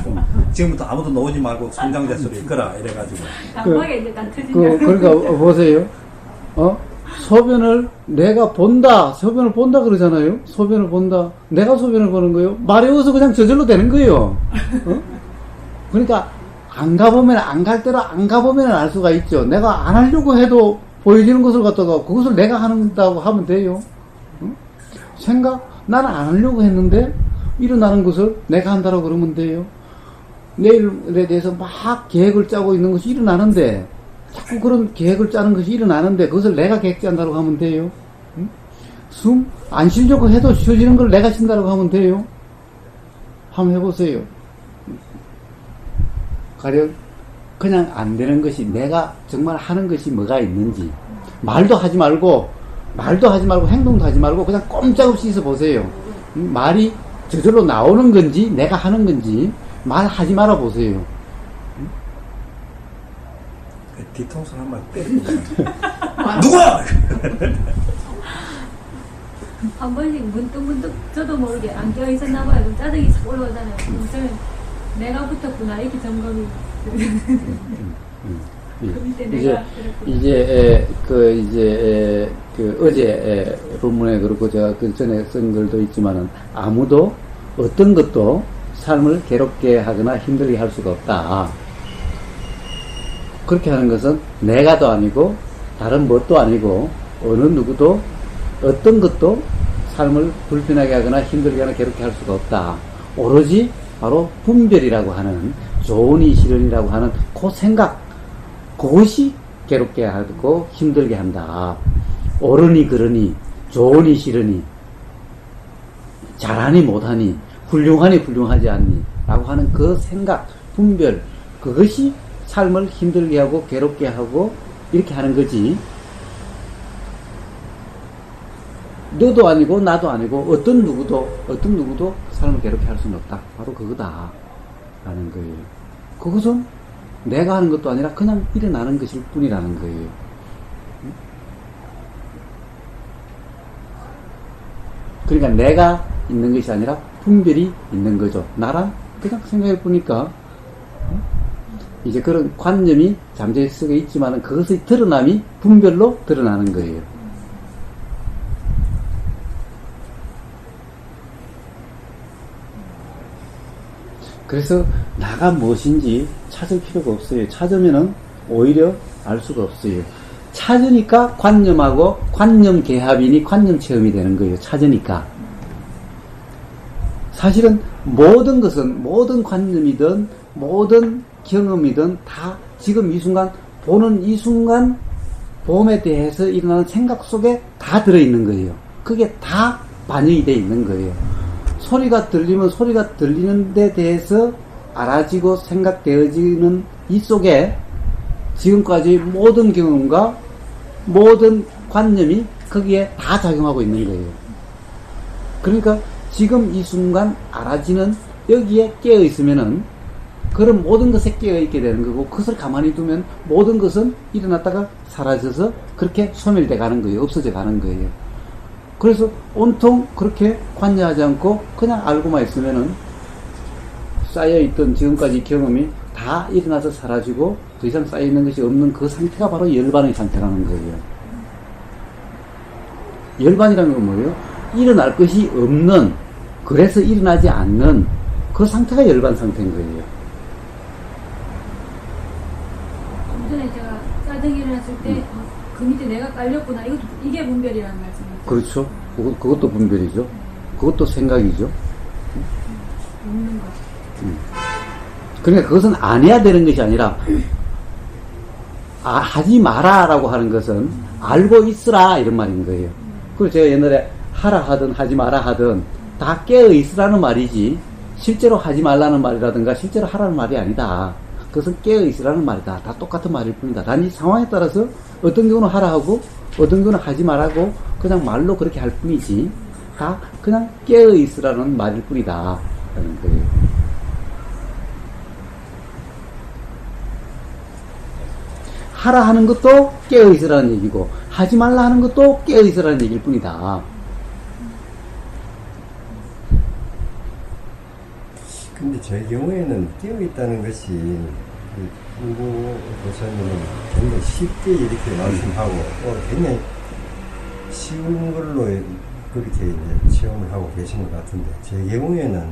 지금부터 아무도 나오지 말고 송장자 소리 있거라 이래가지고. 난방에 이제 난 터지냐. 그러니까 보세요. 소변을 내가 본다. 소변을 본다 그러잖아요. 소변을 본다. 내가 소변을 보는 거예요. 말이 어서 그냥 저절로 되는 거예요. 그러니까 안 가보면 안 갈 대로 안 가보면 알 수가 있죠. 내가 안 하려고 해도 보여지는 것을 갖다가 그것을 내가 한다고 하면 돼요. 생각 나는 안 하려고 했는데 일어나는 것을 내가 한다고 그러면 돼요. 내일에 대해서 막 계획을 짜고 있는 것이 일어나는데 자꾸 그런 계획을 짜는 것이 일어나는데 그것을 내가 계획 짠다고 하면 돼요. 숨 안 쉬려고 해도 쉬어지는 걸 내가 쉰다고 하면 돼요. 한번 해보세요. 가령 그냥 안 되는 것이 내가 정말 하는 것이 뭐가 있는지 말도 하지 말고 행동도 하지 말고 그냥 꼼짝없이 있어 보세요. 말이 저절로 나오는 건지 내가 하는 건지 말하지 말아 보세요. 뒤통수 한번 때리고 누구야? 한 번씩 문득문득 저도 모르게 안 깨어 있었나 봐요. 그럼 짜증이 착 올라오잖아요. 그럼 저는 내가 붙었구나 이렇게 점검이. 이제 어제 본문에 그렇고 제가 그 전에 쓴 글도 있지만은 아무도 어떤 것도 삶을 괴롭게 하거나 힘들게 할 수가 없다. 그렇게 하는 것은 내가도 아니고 다른 뭣도 아니고 어느 누구도 어떤 것도 삶을 불편하게 하거나 힘들게 하거나 괴롭게 할 수가 없다. 오로지 바로 분별이라고 하는 좋으니 싫으니라고 하는 그 생각 그것이 괴롭게 하고 힘들게 한다. 옳으니 그러니 좋으니 싫으니 잘하니 못하니 훌륭하니 훌륭하지 않니 라고 하는 그 생각 분별 그것이 삶을 힘들게 하고 괴롭게 하고 이렇게 하는 거지. 너도 아니고 나도 아니고 어떤 누구도 삶을 괴롭게 할 수는 없다. 바로 그거다 라는 거예요. 그것은 내가 하는 것도 아니라 그냥 일어나는 것일 뿐이라는 거예요. 그러니까 내가 있는 것이 아니라 분별이 있는 거죠. 나랑 그냥 생각해 보니까 이제 그런 관념이 잠재 속에 있지만은 그것의 드러남이 분별로 드러나는 거예요. 그래서 나가 무엇인지 찾을 필요가 없어요. 찾으면은 오히려 알 수가 없어요. 찾으니까 관념하고 관념 개합이니 관념 체험이 되는 거예요. 찾으니까. 사실은 모든 것은 모든 관념이든 모든 경험이든 다 지금 이 순간 보는 이 순간 봄에 대해서 일어나는 생각 속에 다 들어있는 거예요. 그게 다 반영이 되어 있는 거예요. 소리가 들리면 소리가 들리는 데 대해서 알아지고 생각되어지는 이 속에 지금까지 모든 경험과 모든 관념이 거기에 다 작용하고 있는 거예요. 그러니까 지금 이 순간 알아지는 여기에 깨어 있으면은 그런 모든 것에 깨어 있게 되는 거고, 그것을 가만히 두면 모든 것은 일어났다가 사라져서 그렇게 소멸돼 가는 거예요. 없어져 가는 거예요. 그래서 온통 그렇게 관여하지 않고 그냥 알고만 있으면은 쌓여있던 지금까지 경험이 다 일어나서 사라지고 더 이상 쌓여있는 것이 없는 그 상태가 바로 열반의 상태라는 거예요. 열반이라는 건 뭐예요? 일어날 것이 없는, 그래서 일어나지 않는 그 상태가 열반 상태인 거예요. 좀 전에 제가 짜증이 일어났을 때 그 밑에 내가 깔렸구나. 이게 분별이라는 말씀이죠. 그렇죠. 그것도 분별이죠. 그것도 생각이죠. 없는 것. 그러니까 그것은 안 해야 되는 것이 아니라, 하지 마라라고 하는 것은 알고 있으라 이런 말인 거예요. 그래서 제가 옛날에 하라 하든 하지 마라 하든 다 깨어 있으라는 말이지, 실제로 하지 말라는 말이라든가 실제로 하라는 말이 아니다. 그것은 깨어 있으라는 말이다. 다 똑같은 말일 뿐이다. 단지 상황에 따라서 어떤 경우는 하라 하고 어떤 경우는 하지 말라고 그냥 말로 그렇게 할 뿐이지, 다 그냥 깨어 있으라는 말일 뿐이다 라는 거예요. 하라 하는 것도 깨어 있으라는 얘기고 하지 말라 하는 것도 깨어 있으라는 얘기일 뿐이다. 근데 제 경우에는 깨어 있다는 것이 우고 교사님은 굉장히 쉽게 이렇게 말씀하고 굉장히 쉬운 걸로 그렇게 이제 체험을 하고 계신 것 같은데, 제 경우에는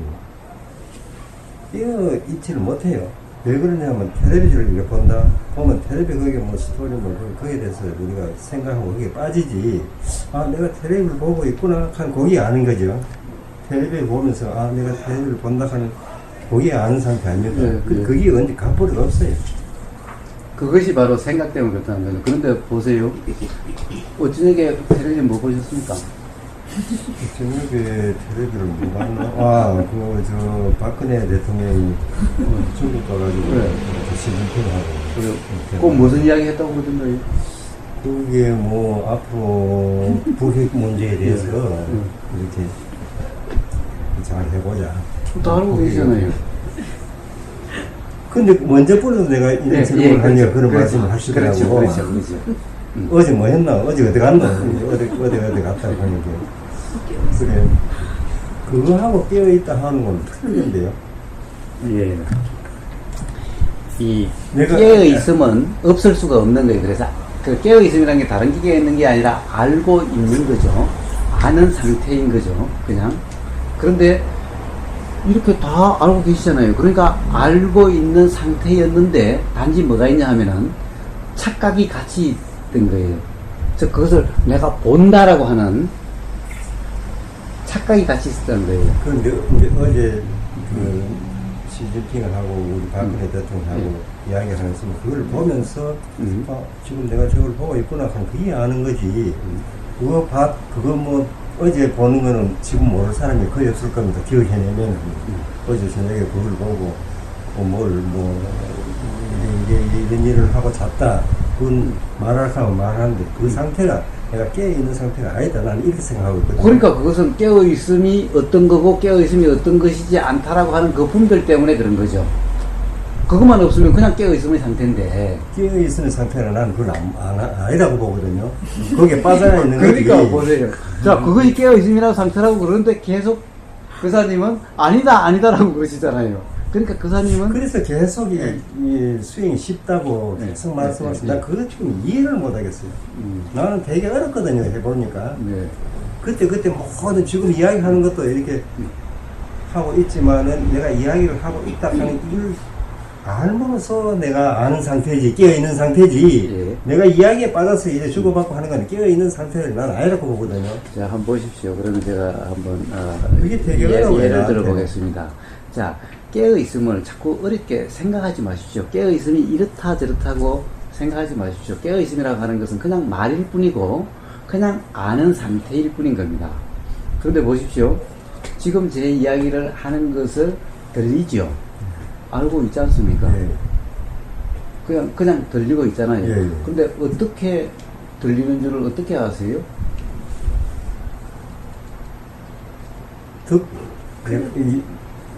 깨어 있지를 못해요. 왜 그러냐면 텔레비전을 이렇게 보면 텔레비 거기에 뭐 스토리물 거기에 대해서 우리가 생각하고 거기에 빠지지, 내가 텔레비를 보고 있구나 하는 거기에 아는 거죠. 텔레비를 보면서 내가 텔레비를 본다 하는 거기에 아는 상태 아닙니까? 네. 그게 언제 갚버리가 없어요. 그것이 바로 생각 때문에 그렇다는 거예요. 그런데 보세요. 저녁에 텔레비전 뭐 보셨습니까? 저녁에 텔레비를 못 봤나? 박근혜 대통령이 중국 가가지고 네. 시진핑하고. 꼭 무슨 이야기 했다고 그러던가요? 그게 뭐 앞으로 북핵 문제에 대해서 이렇게 잘 해보자. 다 알고 계시잖아요. 근데 먼저부터 내가 이런 질문을 하니까 그런 말씀을 하시더라고. 그렇죠. 어제 뭐 했나? 어제 어디 갔나? 어디 갔다 하는 게. 그래. 그거하고 깨어있다 하는 건 틀린데요. 예. 이 내가- 깨어있음은 없을 수가 없는 거예요. 그래서 그 깨어있음이라는 게 다른 기계에 있는 게 아니라 알고 있는 거죠. 아는 상태인 거죠. 그냥. 그런데 이렇게 다 알고 계시잖아요. 그러니까 알고 있는 상태였는데 단지 뭐가 있냐 하면은 착각이 같이 있던 거예요. 즉 그것을 내가 본다라고 하는 착각이 같이 있었다는 거예요. 그런데 어제 그 시진핑하고 우리 박근혜 대통령하고 이야기하는 순간 그걸 보면서 지금 내가 저걸 보고 있구나 하는 그게 아는 거지. 그거 뭐 어제 보는 거는 지금 모를 사람이 거의 없을 겁니다. 기억해내면 어제 저녁에 그걸 보고 이런 일을 하고 잤다. 그건 말하면 말하는데 그 상태가 내가 깨어있는 상태가 아니다. 나는 이렇게 생각하고 있거든요. 그러니까 그것은 깨어있음이 어떤 거고 깨어있음이 어떤 것이지 않다라고 하는 그 분별 때문에 그런 거죠. 그것만 없으면 그냥 깨어있음의 상태인데. 깨어있는 상태는 나는 그걸 아니라고 보거든요. 거기에 빠져 있는 거지. 그러니까 보세요. 자, 그것이 깨어있음이라고 상태라고 그러는데 계속 그사님은 아니다라고 그러시잖아요. 그러니까 그사님은 그래서 계속 이 수행이 쉽다고 계속 말씀하시는데 난 그거 지금 이해를 못 하겠어요. 나는 되게 어렵거든요. 해보니까. 네. 그때 모든 지금 이야기하는 것도 이렇게 하고 있지만은 내가 이야기를 하고 있다 하는 이유를 알면서 내가 아는 상태지, 깨어있는 상태지. 내가 이야기에 빠져서 이제 주고받고 하는 건 깨어있는 상태를 난 아니라고 보거든요. 자, 한번 보십시오. 그러면 제가 한번 그게 되게 어려워요, 예를 나한테. 들어보겠습니다. 자, 깨어있음을 자꾸 어렵게 생각하지 마십시오. 깨어있음이 이렇다 저렇다고 생각하지 마십시오. 깨어있음이라고 하는 것은 그냥 말일 뿐이고 그냥 아는 상태일 뿐인 겁니다. 그런데 보십시오. 지금 제 이야기를 하는 것을 들리죠? 알고 있지 않습니까? 네. 그냥 들리고 있잖아요. 예, 예. 근데 어떻게 들리는 줄을 어떻게 아세요? 이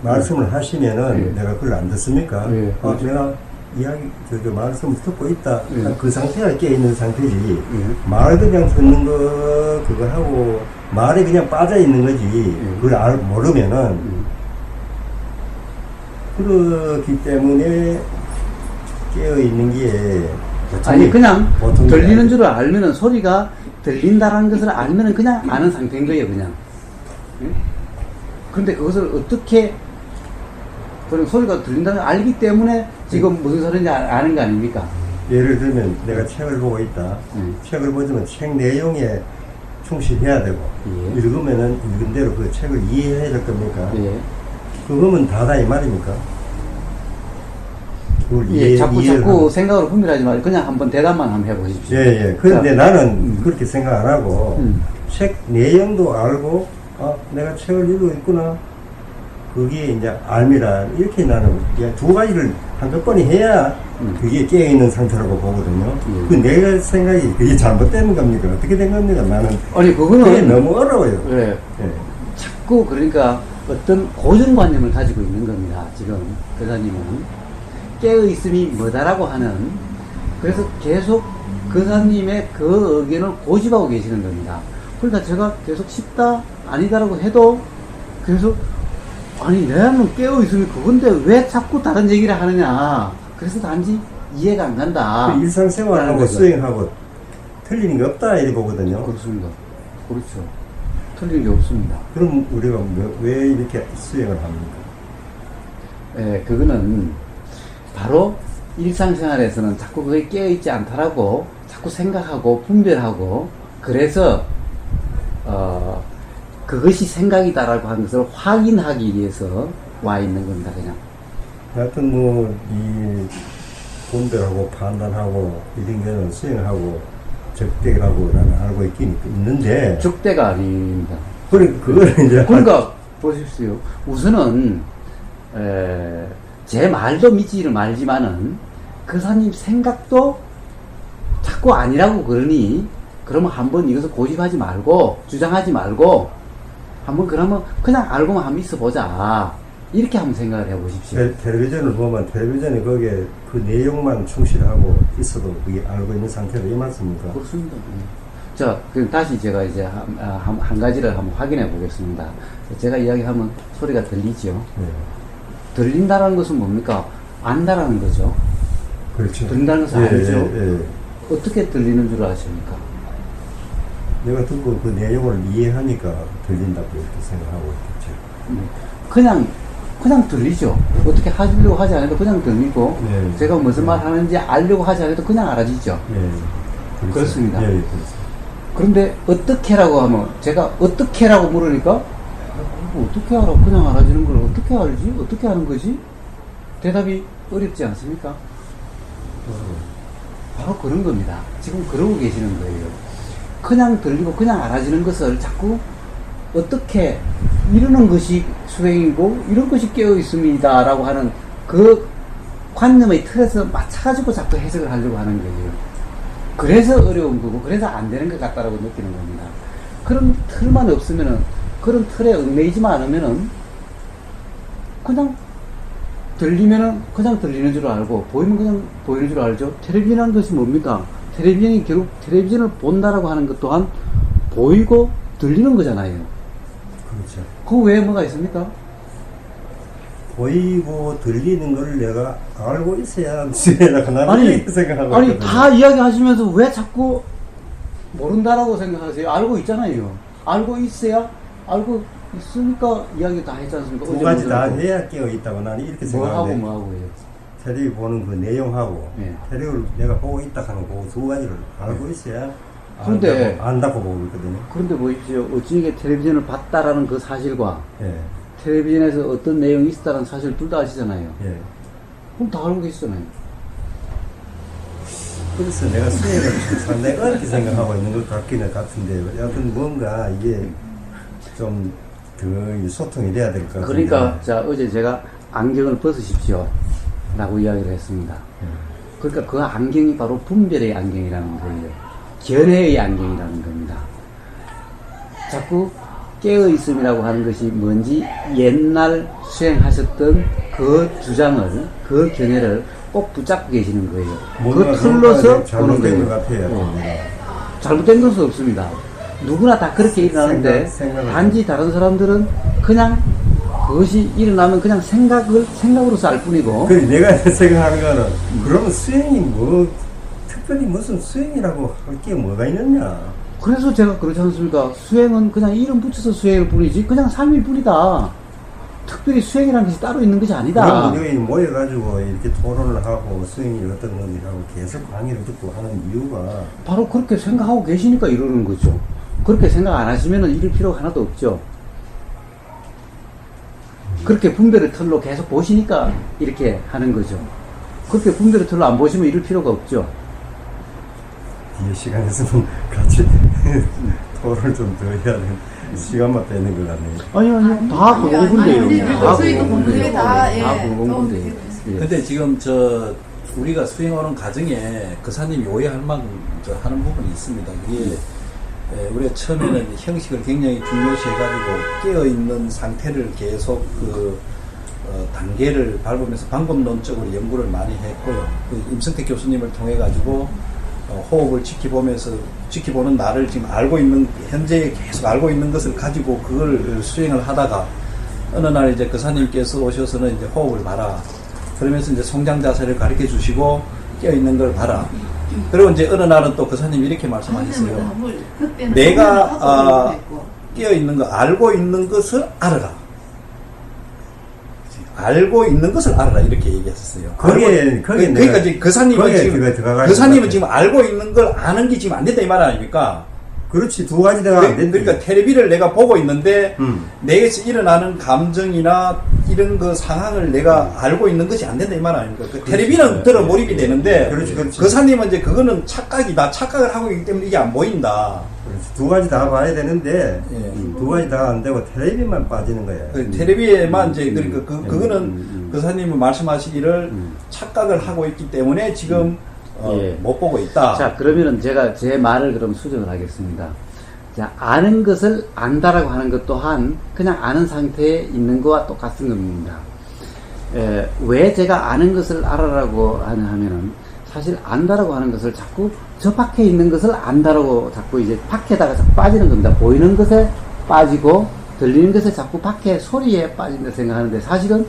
말씀을 하시면은 예. 내가 그걸 안 듣습니까? 예, 아, 그렇죠. 내가 이야기, 저 말씀을 듣고 있다. 예. 그 상태가 깨있는 상태지. 예. 말 그냥 듣는 거, 그거 하고, 말에 그냥 빠져 있는 거지. 그걸 모르면은, 그렇기 때문에 깨어있는 게, 아니 그냥 보통 들리는 줄을 알면은 소리가 들린다라는 것을 알면은 그냥 아는 상태인 거예요 그냥. 예? 그런데 그것을 어떻게 그런 소리가 들린다는 걸 알기 때문에 지금 무슨 소리인지 아는 거 아닙니까? 예를 들면 내가 책을 보고 있다. 책을 보지만 책 내용에 충실해야 되고 예. 읽으면은 읽은 대로 그 책을 이해해야 될 겁니까? 예. 그거면 다다 이 말입니까? 그걸 예, 자꾸 이해를 생각으로 분별하지 말고 그냥 한번 대답만 한번 해보십시오. 예, 예. 그런데 자, 나는 그렇게 생각 안 하고 책 내용도 알고 아, 내가 책을 읽고 있구나. 그게 이제 알미라. 이렇게 나는 그냥 두 가지를 한몇 번이 해야 그게 깨어있는 상태라고 보거든요. 그 내가 생각이 그게 잘못된 겁니까? 어떻게 된 겁니까? 나는 아니 그게 그거는 너무 어려워요. 예, 예. 자꾸 그러니까 어떤 고정관념을 가지고 있는 겁니다. 지금 교사님은 깨어있음이 뭐다라고 하는 그래서 계속 교사님의 그 의견을 고집하고 계시는 겁니다. 그러니까 제가 계속 쉽다 아니다라고 해도 계속 아니 내가는 깨어있음이 그건데 왜 자꾸 다른 얘기를 하느냐. 그래서 단지 이해가 안 간다. 그 일상생활하고 라는 거죠. 수행하고 틀리는 게 없다 이렇게 보거든요. 그렇습니다. 그렇죠. 틀린 게 없습니다. 그럼 우리가 왜 이렇게 수행을 합니까? 예, 그거는 바로 일상생활에서는 자꾸 그게 깨어있지 않다라고 자꾸 생각하고 분별하고 그래서 그것이 생각이다라고 하는 것을 확인하기 위해서 와 있는 겁니다. 그냥 하여튼 뭐 이 분별하고 판단하고 이런 거는 수행하고 적대라고 나는 알고 있긴 있는데 적대가 아닙니다. 그걸 이제 그러니까 보십시오. 우선은 제 말도 믿지를 말지만은 교사님 생각도 자꾸 아니라고 그러니 그러면 한번 이것을 고집하지 말고 주장하지 말고 한번 그러면 그냥 알고만 한번 있어보자 이렇게 한번 생각을 해보십시오. 텔레비전을 보면 텔레비전에 거기에 그 내용만 충실하고 있어도 그게 알고 있는 상태로 이 말씀입니까? 그렇습니다. 자, 그럼 다시 제가 이제 한 가지를 한번 확인해 보겠습니다. 제가 이야기하면 소리가 들리죠. 네. 들린다라는 것은 뭡니까? 안다라는 거죠. 그렇죠. 들린다는 것은 알죠. 예. 어떻게 들리는 줄 아십니까? 내가 듣고 그 내용을 이해하니까 들린다고 이렇게 생각하고 있겠죠. 그냥 들리죠. 어떻게 하려고 하지 않아도 그냥 들리고, 네. 제가 무슨 말 하는지 알려고 하지 않아도 그냥 알아지죠. 예. 그렇습니다. 예, 그렇습니다. 그런데 어떻게라고 하면, 제가 어떻게라고 물으니까, 어떻게 알아? 그냥 알아지는 걸 어떻게 알지? 어떻게 하는 거지? 대답이 어렵지 않습니까? 바로 그런 겁니다. 지금 그러고 계시는 거예요. 그냥 들리고 그냥 알아지는 것을 자꾸 어떻게 이러는 것이 수행이고 이런 것이 깨어 있습니다 라고 하는 그 관념의 틀에서 맞춰가지고 자꾸 해석을 하려고 하는 거예요. 그래서 어려운 거고 그래서 안 되는 것 같다라고 느끼는 겁니다. 그런 틀만 없으면은 그런 틀에 얽매이지만 않으면은 그냥 들리면은 그냥 들리는 줄 알고 보이면 그냥 보이는 줄 알죠. 텔레비전이라는 것이 뭡니까? 텔레비전이 결국 텔레비전을 본다라고 하는 것 또한 보이고 들리는 거잖아요. 그렇죠. 그 외에 뭐가 있습니까? 보이고 들리는 걸 내가 알고 있어야 수행하고 나는 아니, 이렇게 생각하고 아니 있거든요. 다 이야기하시면서 왜 자꾸 모른다라고 생각하세요? 알고 있잖아요. 알고 있어야 알고 있으니까 이야기 다 했지 않습니까? 두 어제 가지 다 뭐라고. 해야 깨어 있다고 나는 이렇게 뭐하고 생각하는데 뭐하고 해요. 텔레비 보는 그 내용하고 예. 텔레비를 내가 보고 있다 하는 그 두 가지를 알고 있어야 그런데- 안다고 보고 있거든요. 그런데 보십시오. 어찌게 텔레비전을 봤다라는 그 사실과 예, 텔레비전에서 어떤 내용이 있었다는 사실 둘 다 아시잖아요. 예. 그럼 다 알고 계시잖아요. 그래서 내가 수행을 상당히 어렵게 생각하고 있는 것 같기는 같은데 여하튼 뭔가 이게 좀 더 소통이 돼야 될 것 같아요. 그러니까 자 어제 제가 안경을 벗으십시오 라고 이야기를 했습니다. 그러니까 그 안경이 바로 분별의 안경이라는 거예요. 견해의 안경이라는 겁니다. 자꾸 깨어있음이라고 하는 것이 뭔지 옛날 수행하셨던 그 주장을, 그 견해를 꼭 붙잡고 계시는 거예요. 그 틀로서 보는 잘못된 것 거예요. 같아요. 잘못된 것은 없습니다. 누구나 다 그렇게 일어나는데 단지 다른 사람들은 그냥 그것이 일어나면 그냥 생각으로서 알 뿐이고. 그래 내가 생각하는 거는 그러면 수행이 뭐 특별히 무슨 수행이라고 할 게 뭐가 있느냐. 그래서 제가 그렇지 않습니까? 수행은 그냥 이름 붙여서 수행일 뿐이지 그냥 삶일 뿐이다. 특별히 수행이라는 것이 따로 있는 것이 아니다. 그럼 우리가 모여가지고 이렇게 토론을 하고 수행이 어떤 건지라고 계속 강의를 듣고 하는 이유가 바로 그렇게 생각하고 계시니까 이러는 거죠. 그렇게 생각 안 하시면 이럴 필요가 하나도 없죠. 그렇게 분별의 틀로 계속 보시니까 이렇게 하는 거죠. 그렇게 분별의 틀로 안 보시면 이럴 필요가 없죠. 뒤에 시간 있으면 같이 토론을 좀 더 해야 되는 시간만 빼는 것 같네요. 아니요. 다 공부인데요. 우리 다 저희도 공부에 다, 예, 다 공부인데요. 예. 근데 지금 우리가 수행하는 과정에 그사님이 오해할 만큼 하는 부분이 있습니다. 그게 우리가 처음에는 형식을 굉장히 중요시 해가지고 깨어있는 상태를 계속 단계를 밟으면서 방법론적으로 연구를 많이 했고요. 임성택 교수님을 통해 가지고 호흡을 지키보는 나를 지금 알고 있는, 현재 계속 알고 있는 것을 가지고 그걸 수행을 하다가 어느 날 이제 그사님께서 오셔서는 이제 호흡을 봐라. 그러면서 이제 성장 자세를 가르쳐 주시고 깨어있는 걸 봐라. 그리고 이제 어느 날은 또 그사님이 이렇게 말씀하셨어요. 내가 깨어있는 거, 알고 있는 것을 알아라. 알고 있는 것을 알아라. 이렇게 얘기했었어요. 그러니까 지금 그사님은 지금 알고 있는 걸 아는 게 지금 안 된다 이 말 아닙니까? 그렇지, 두 가지가 안 된다. 그러니까 텔레비를 내가 보고 있는데 내게서 일어나는 감정이나 이런 그 상황을 내가 알고 있는 것이 안 된다 이 말 아닙니까? 그 텔레비는 들어 몰입이 되는데 그렇지. 그사님은 이제 그거는 착각이다. 착각을 하고 있기 때문에 이게 안 보인다. 그렇지. 두 가지 다 봐야 되는데 예. 두 가지 다 안 되고 텔레비만 빠지는 거야. 텔레비에만 이제 그러니까 그거는 그사님은 말씀하시기를 착각을 하고 있기 때문에 지금 예. 못 보고 있다. 자, 그러면은 제가 제 말을 그럼 수정을 하겠습니다. 자, 아는 것을 안다라고 하는 것 또한 그냥 아는 상태에 있는 것과 똑같은 겁니다. 왜 제가 아는 것을 알아라고 하면은 사실 안다라고 하는 것을 자꾸 저 밖에 있는 것을 안다라고 자꾸 이제 밖에다가 자꾸 빠지는 겁니다. 보이는 것에 빠지고 들리는 것에 자꾸 밖에 소리에 빠진다 생각하는데 사실은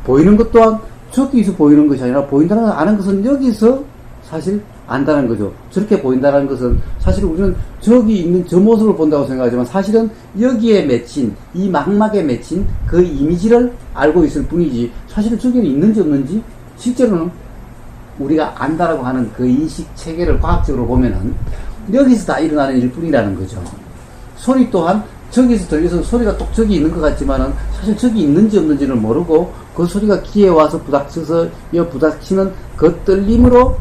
보이는 것 또한 저기서 보이는 것이 아니라 보인다는 걸 아는 것은 여기서 사실 안다는 거죠. 저렇게 보인다는 것은 사실 우리는 저기 있는 저 모습을 본다고 생각하지만 사실은 여기에 맺힌 이 망막에 맺힌 그 이미지를 알고 있을 뿐이지 사실은 저기는 있는지 없는지 실제로는 우리가 안다라고 하는 그 인식 체계를 과학적으로 보면은 여기서 다 일어나는 일뿐이라는 거죠. 소리 또한 저기서 들려서 소리가 똑 저기 있는 것 같지만은 사실 저기 있는지 없는지는 모르고 그 소리가 귀에 와서 부닥쳐서 부닥치는 그 떨림으로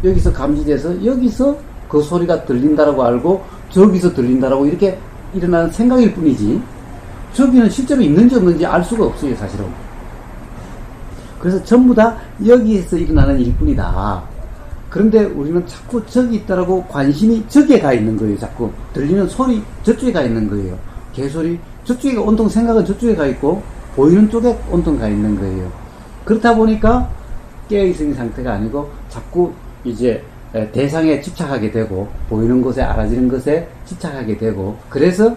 여기서 감지돼서 여기서 그 소리가 들린다라고 알고 저기서 들린다라고 이렇게 일어나는 생각일 뿐이지 저기는 실제로 있는지 없는지 알 수가 없어요 사실은. 그래서 전부 다 여기에서 일어나는 일뿐이다. 그런데 우리는 자꾸 저기 있다라고 관심이 저기에 가 있는 거예요. 자꾸 들리는 소리 저쪽에 가 있는 거예요. 개소리 저쪽에 온통 생각은 저쪽에 가 있고 보이는 쪽에 온통 가 있는 거예요. 그렇다 보니까 깨어있는 상태가 아니고 자꾸 이제 대상에 집착하게 되고 보이는 것에 알아지는 것에 집착하게 되고 그래서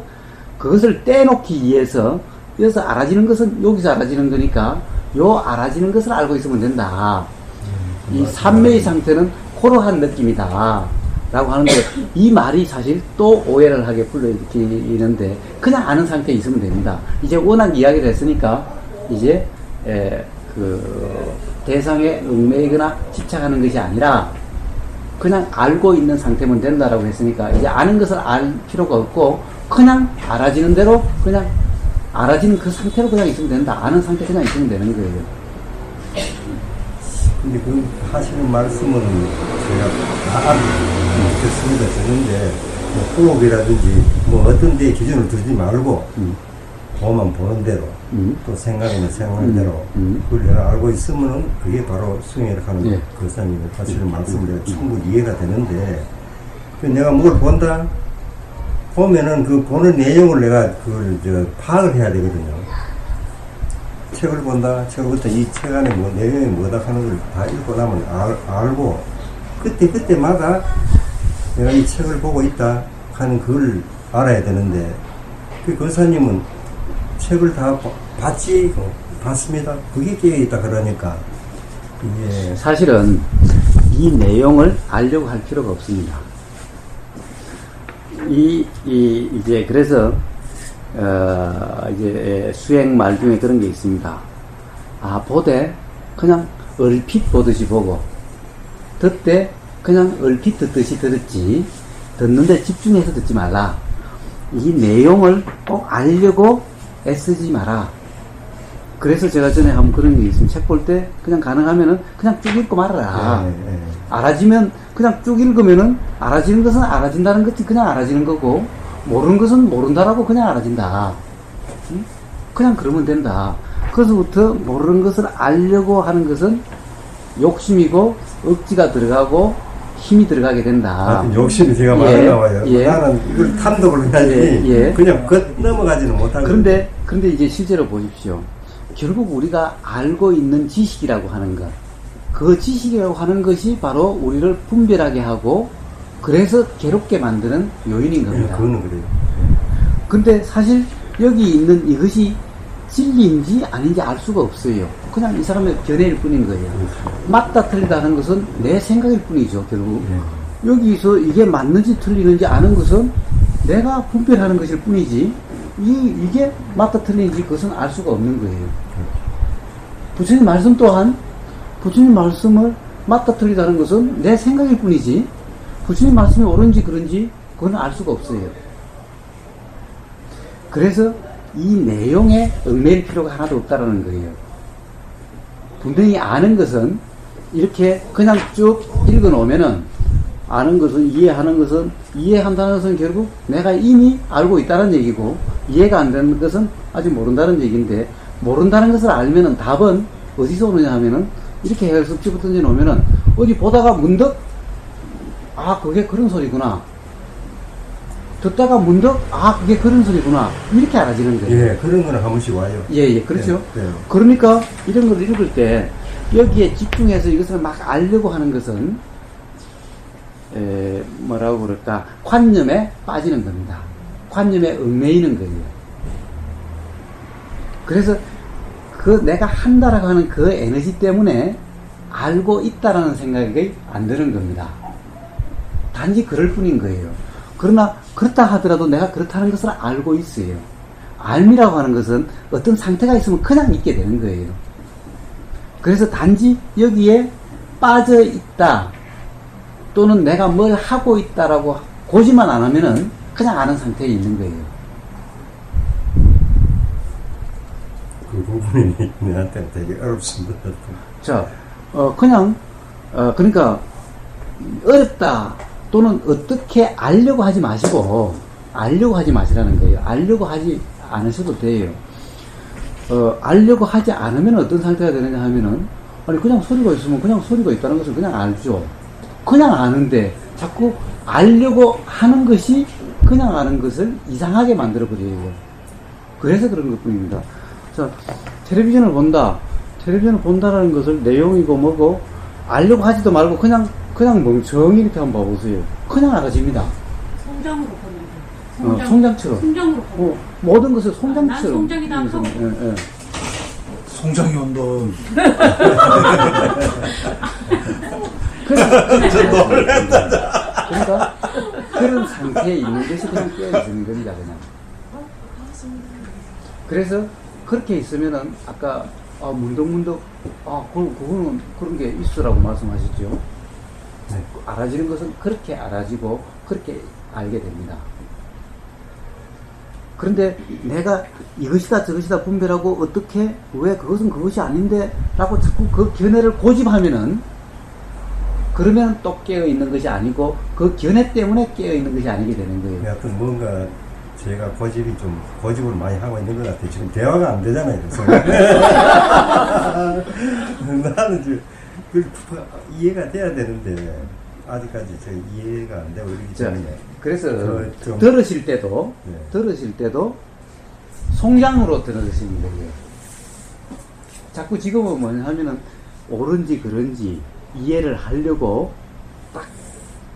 그것을 떼놓기 위해서 여기서 알아지는 것은 여기서 알아지는 거니까 요 알아지는 것을 알고 있으면 된다. 이 삼매의 상태는 코로한 느낌이다 라고 하는데 이 말이 사실 또 오해를 하게 불러일으키는데 그냥 아는 상태에 있으면 됩니다. 이제 워낙 이야기를 했으니까 이제 그 대상에 얽매이거나 집착하는 것이 아니라 그냥 알고 있는 상태면 된다라고 했으니까 이제 아는 것을 알 필요가 없고 그냥 알아지는 대로 그냥 알아지는 그 상태로 그냥 있으면 된다. 아는 상태 그냥 있으면 되는 거예요. 근데 그 하시는 말씀은 제가 다 듣습니다. 듣는데 뭐 호흡이라든지 뭐 어떤 데에 기준을 두지 말고 보면 보는 대로 또 생각하면 생각하는 대로 그걸 내가 알고 있으면은 그게 바로 수행이라고 하는 예. 그 사람이 하시는 말씀을 내가 충분히 이해가 되는데 그 내가 뭘 본다? 보면은 그 보는 내용을 내가 그걸 파악을 해야 되거든요. 책을 본다. 책부터 이 책 안에 뭐 내용이 뭐다 하는 걸 다 읽고 나면 알고 그때마다 내가 이 책을 보고 있다 하는 그걸 알아야 되는데 그 교사님은 책을 다 봤지? 봤습니다. 그게 깨어있다 그러니까 이게 사실은 이 내용을 알려고 할 필요가 없습니다. 이제 그래서 이제 수행 말 중에 그런 게 있습니다. 보되 그냥 얼핏 보듯이 보고 듣되 그냥 얼핏 듣듯이 들었지 듣는데 집중해서 듣지 말라. 이 내용을 꼭 알려고 애쓰지 마라. 그래서 제가 전에 한번 그런 게 있으면 책 볼 때 그냥 가능하면은 그냥 쭉 읽고 말아라. 알아지면 그냥 쭉 읽으면은 알아지는 것은 알아진다는 것이 그냥 알아지는 거고 모르는 것은 모른다라고 그냥 알아진다. 응? 그냥 그러면 된다. 그래서부터 모르는 것을 알려고 하는 것은 욕심이고 억지가 들어가고 힘이 들어가게 된다. 욕심이 제가 많은가 봐요. 나는 이걸 탐독을 해야지 그냥 넘어가지는 못하고. 그런데 이제 실제로 보십시오. 결국 우리가 알고 있는 지식이라고 하는 것, 그 지식이라고 하는 것이 바로 우리를 분별하게 하고 그래서 괴롭게 만드는 요인인 겁니다. 그거는 그래요. 근데 사실 여기 있는 이것이 진리인지 아닌지 알 수가 없어요. 그냥 이 사람의 견해일 뿐인 거예요. 맞다 틀리다 하는 것은 내 생각일 뿐이죠, 결국. 여기서 이게 맞는지 틀리는지 아는 것은 내가 분별하는 것일 뿐이지 이게 맞다 틀리는지 그것은 알 수가 없는 거예요. 부처님 말씀 또한 부처님 말씀을 맞다 틀리다 하는 것은 내 생각일 뿐이지 부처님 말씀이 옳은지 그런지 그건 알 수가 없어요. 그래서 이 내용에 얽매일 필요가 하나도 없다라는 거예요. 분명히 아는 것은 이렇게 그냥 쭉 읽어 놓으면은 아는 것은 이해한다는 것은 결국 내가 이미 알고 있다는 얘기고 이해가 안 되는 것은 아직 모른다는 얘기인데 모른다는 것을 알면은 답은 어디서 오느냐 하면은 이렇게 해서 섭지부 던져 놓으면은 어디 보다가 문득 그게 그런 소리구나. 듣다가 문득 그게 그런 소리구나. 이렇게 알아지는 거예요. 그런 거는 한 번씩 와요. 그렇죠. 그러니까 이런 걸 읽을 때 여기에 집중해서 이것을 막 알려고 하는 것은 뭐라고 그럴까 관념에 빠지는 겁니다. 관념에 얽매이는 거예요. 그래서 그 내가 한다라고 하는 그 에너지 때문에 알고 있다라는 생각이 안 드는 겁니다. 단지 그럴 뿐인 거예요. 그러나 그렇다 하더라도 내가 그렇다는 것을 알고 있어요. 알미라고 하는 것은 어떤 상태가 있으면 그냥 있게 되는 거예요. 그래서 단지 여기에 빠져 있다 또는 내가 뭘 하고 있다라고 고지만 안 하면은 그냥 아는 상태에 있는 거예요. 그 부분이 내한테는 되게 어렵습니다. 자, 그러니까 어렵다 또는 어떻게 알려고 하지 마시고 알려고 하지 마시라는 거예요. 알려고 하지 않으셔도 돼요. 알려고 하지 않으면 어떤 상태가 되느냐 하면은 그냥 소리가 있으면 그냥 소리가 있다는 것을 그냥 알죠. 그냥 아는데 자꾸 알려고 하는 것이 그냥 아는 것을 이상하게 만들어 버려요. 그래서 그런 것 뿐입니다. 자, 텔레비전을 본다라는 것을 내용이고 뭐고 알려고 하지도 말고 그냥 멍청히 이렇게 한번 봐보세요. 그냥 알아집니다. 송장으로 보는 거. 송장처럼. 송장으로 보는 거. 모든 것을 송장처럼. 난 송장이다 하고. 송장이 온다. 그러니까 그런 상태에 있는 것이 그냥 깨어있는 겁니다. 그냥. 그래서 그렇게 있으면은 아까 문득문득 그거는 그런 게 있으라고 말씀하셨죠. 알아지는 것은 그렇게 알아지고 그렇게 알게 됩니다. 그런데 내가 이것이다 저것이다 분별하고 어떻게 왜 그것은 그것이 아닌데 라고 자꾸 그 견해를 고집하면은 그러면 또 깨어있는 것이 아니고 그 견해 때문에 깨어있는 것이 아니게 되는 거예요. 하여튼 뭔가 제가 고집을 많이 하고 있는 것 같아요. 지금 대화가 안 되잖아요. 나는 이해가 돼야 되는데 아직까지 저 이해가 안 되고 이러기 자, 때문에. 그래서 좀- 들으실 때도 네. 들으실 때도 송장으로 들으시면 돼요. 자꾸 지금은 뭐냐면은 옳은지 그른지 이해를 하려고 딱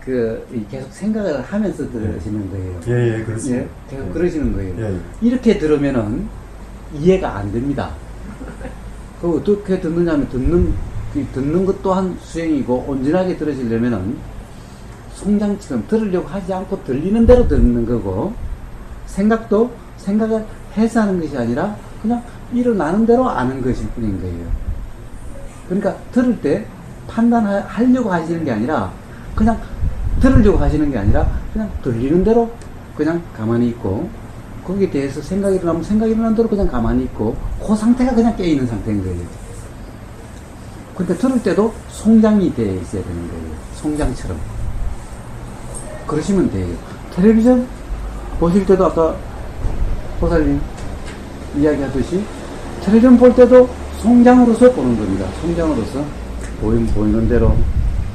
계속 생각을 하면서 들으시는 거예요. 예, 그렇습니다. 예, 계속 예. 그러시는 거예요. 예. 이렇게 들으면은 이해가 안 됩니다. 그 어떻게 듣느냐면 듣는 것 또한 수행이고 온전하게 들으시려면은 송장처럼 들으려고 하지 않고 들리는 대로 듣는 거고 생각도 생각을 해서 하는 것이 아니라 그냥 일어나는 대로 아는 것일 뿐인 거예요. 그러니까 들을 때 판단하려고 하시는 게 아니라 그냥 들으려고 하시는 게 아니라 그냥 들리는 대로 그냥 가만히 있고 거기에 대해서 생각이 일어나면 생각이 일어나는 대로 그냥 가만히 있고 그 상태가 그냥 깨있는 상태인 거예요. 근데 들을 때도 송장이 되어 있어야 되는 거예요. 송장처럼. 그러시면 돼요. 텔레비전 보실 때도 아까 보살님 이야기하듯이 텔레비전 볼 때도 송장으로서 보는 겁니다. 송장으로서 보이는 대로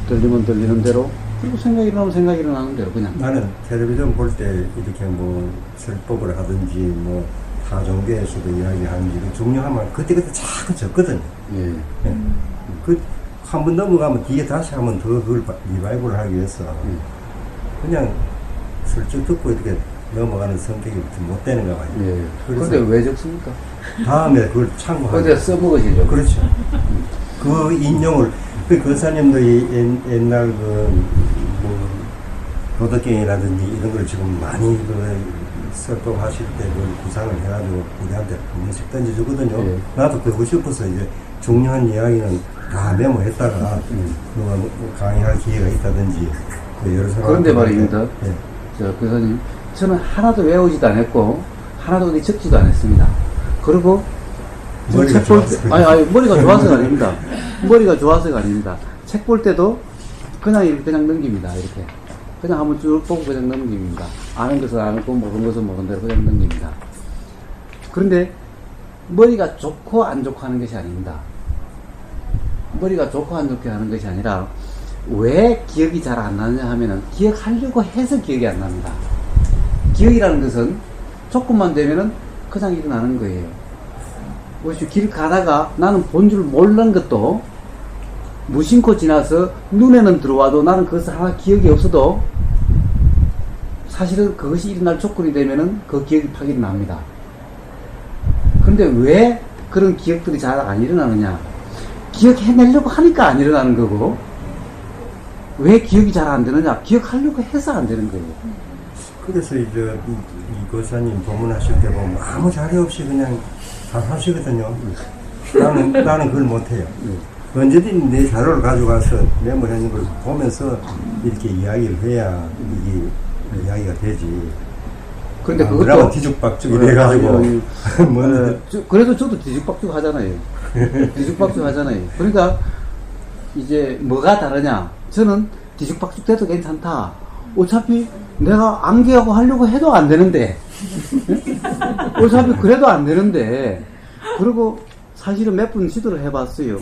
들리면 들리는 대로 그리고 생각이 일어나면 생각이 일어나는 대로 그냥 나는 텔레비전 볼 때 이렇게 뭐 설법을 하든지 뭐 타종교에서도 이야기하는지 그 중요하면 그때그때 자꾸 적거든요. 예. 한 번 넘어가면 뒤에 다시 한번 더 그걸 리바이벌을 하기 위해서 그냥 슬쩍 듣고 이렇게 넘어가는 성격이 좀 못 되는 거 봐요. 예. 그래서 그런데 왜 적습니까? 다음에 그걸 참고하고. 그때 써먹으시죠. 그렇죠. 그 인용을, 그 교사님도 옛날 뭐, 도덕경이라든지 이런 걸 지금 많이 설법하실 때 그걸 구상을 해가지고 우리한테 한 번씩 던져주거든요. 예. 나도 그러고 싶어서 이제 중요한 이야기는 다 메모했다가 뭐 강의할 기회가 있다든지 그 여러 사람. 그런데 말입니다. 예. 저 교사님, 저는 하나도 외우지도 않았고 하나도 어디 적지도 않았습니다. 그리고 머리가 책 볼 때, 좋아서 아니 머리가 좋아서가 아닙니다. 머리가 좋아서가 아닙니다. 책 볼 때도 그냥 넘깁니다. 이렇게 그냥 한번 쭉 보고 그냥 넘깁니다. 아는 것은 아는 모르는 것은 모르는 대로 그냥 넘깁니다. 그런데 머리가 좋고 안 좋고 하는 것이 아닙니다. 머리가 좋고 안 좋게 하는 것이 아니라 왜 기억이 잘 안 나느냐 하면은 기억하려고 해서 기억이 안 납니다. 기억이라는 것은 조금만 되면은 그냥 일어나는 거예요. 뭐지, 길 가다가 나는 본 줄 모르는 것도 무심코 지나서 눈에는 들어와도 나는 그것을 하나 기억이 없어도 사실은 그것이 일어날 조건이 되면은 그 기억이 팍 일어납니다. 근데 왜 그런 기억들이 잘 안 일어나느냐? 기억해내려고 하니까 안 일어나는 거고, 왜 기억이 잘 안 되느냐? 기억하려고 해서 안 되는 거예요. 그래서 이제 이 교사님 법문하실 때 보면 아무 자료 없이 그냥 다 하시거든요. 나는 그걸 못해요. 언제든지 내 자료를 가져가서 메모하는 걸 보면서 이렇게 이야기를 해야 이게 이야기가 되지. 그런데 그것도 그것도 뒤죽박죽이 돼가지고 뭐 그래도 저도 뒤죽박죽 하잖아요. 뒤죽박죽 하잖아요. 그러니까 이제 뭐가 다르냐? 저는 뒤죽박죽 돼도 괜찮다. 어차피 내가 암기하고 하려고 해도 안 되는데, 어차피 그래도 안 되는데, 그리고 사실은 몇 분 시도를 해봤어요.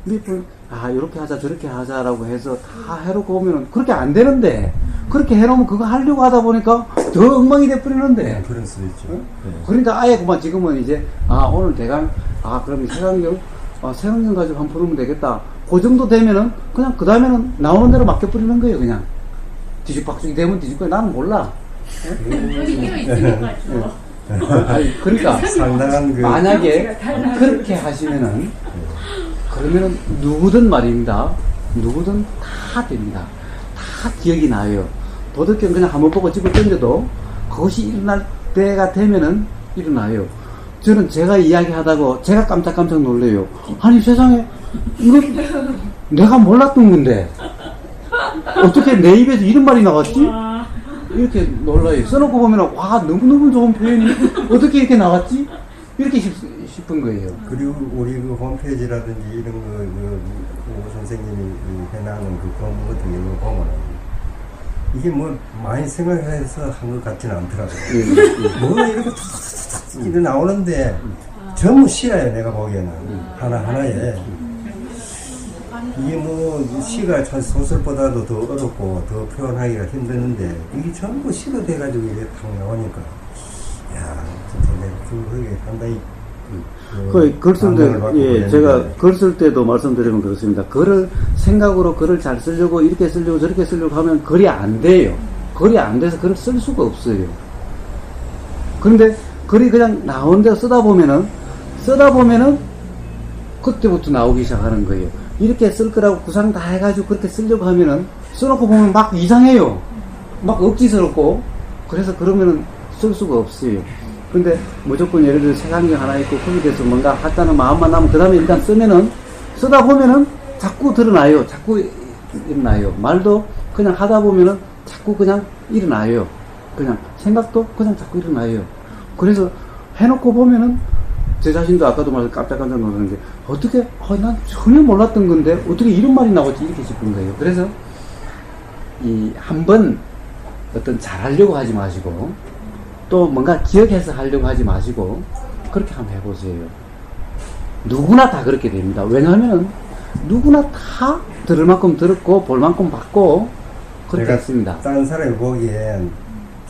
몇 분, 이렇게 하자, 저렇게 하자라고 해서 다 해놓고 보면은 그렇게 안 되는데, 그렇게 해놓으면 그거 하려고 하다 보니까 더 엉망이 돼버리는데. 그럴 수도 있죠. 네. 그러니까 아예 그만 지금은 이제, 오늘 대강, 그럼 세강경 가지고 한번 풀으면 되겠다. 그 정도 되면은, 그냥 그 다음에는 나오는 대로 맡겨버리는 거예요, 그냥. 뒤죽박죽이 되면 뒤죽박죽, 나는 몰라. 여기 끼어 있으니까 아니, 그러니까, 상당한 그 만약에 그렇게 하시면은, 그러면은 누구든 말입니다. 누구든 다 됩니다. 다 기억이 나요. 도덕경 그냥 한번 보고 집어 던져도 그것이 일어날 때가 되면은 일어나요. 저는 제가 이야기하다가 제가 깜짝깜짝 놀래요. 아니 세상에 이거 내가 몰랐던 건데 어떻게 내 입에서 이런 말이 나왔지? 이렇게 놀라요. 써놓고 보면 와 너무너무 좋은 표현이 어떻게 이렇게 나왔지? 이렇게 싶은 거예요. 그리고 우리 그 홈페이지라든지 이런 오 선생님이 해나가는 그 공부 같은 경우 보면 이게 뭐 많이 생각해서 한 것 같지는 않더라고요. 뭐 이렇게 툭툭툭툭 이렇게 나오는데 전부 싫어요. 내가 보기에는 하나하나에 이게 뭐 시가 참 소설보다도 더 어렵고 더 표현하기가 힘드는데 이게 전부 시로 돼가지고 이렇게 탁 나오니까 야 진짜 내가 그게 상당히 글 쓸 감명을 받고 때, 예, 그랬는데. 제가 글 쓸 때도 말씀드리면 그렇습니다. 생각으로 글을 잘 쓰려고, 이렇게 쓰려고, 저렇게 쓰려고 하면 글이 안 돼요. 글이 안 돼서 글을 쓸 수가 없어요. 그런데 글이 그냥 나온 대로 쓰다 보면은, 그때부터 나오기 시작하는 거예요. 이렇게 쓸 거라고 구상 다 해가지고 그렇게 쓰려고 하면은, 써놓고 보면 막 이상해요. 막 억지스럽고, 그래서 그러면은 쓸 수가 없어요. 근데 무조건 예를 들어 색안경 하나 있고 거기에 대해서 뭔가 하다는 마음만 나면 그 다음에 일단 쓰다 보면은 자꾸 드러나요. 자꾸 일어나요. 말도 그냥 하다 보면은 자꾸 그냥 일어나요. 그냥 생각도 그냥 자꾸 일어나요. 그래서 해놓고 보면은 제 자신도 아까도 말해서 깜짝깜짝 놀라는 게 어떻게 난 전혀 몰랐던 건데 어떻게 이런 말이 나오지 이렇게 싶은 거예요. 그래서 이 한번 어떤 잘하려고 하지 마시고 또 뭔가 기억해서 하려고 하지 마시고 그렇게 한번 해보세요. 누구나 다 그렇게 됩니다. 왜냐하면 누구나 다 들을 만큼 들었고 볼 만큼 봤고 그렇게 했습니다. 다른 사람이 보기엔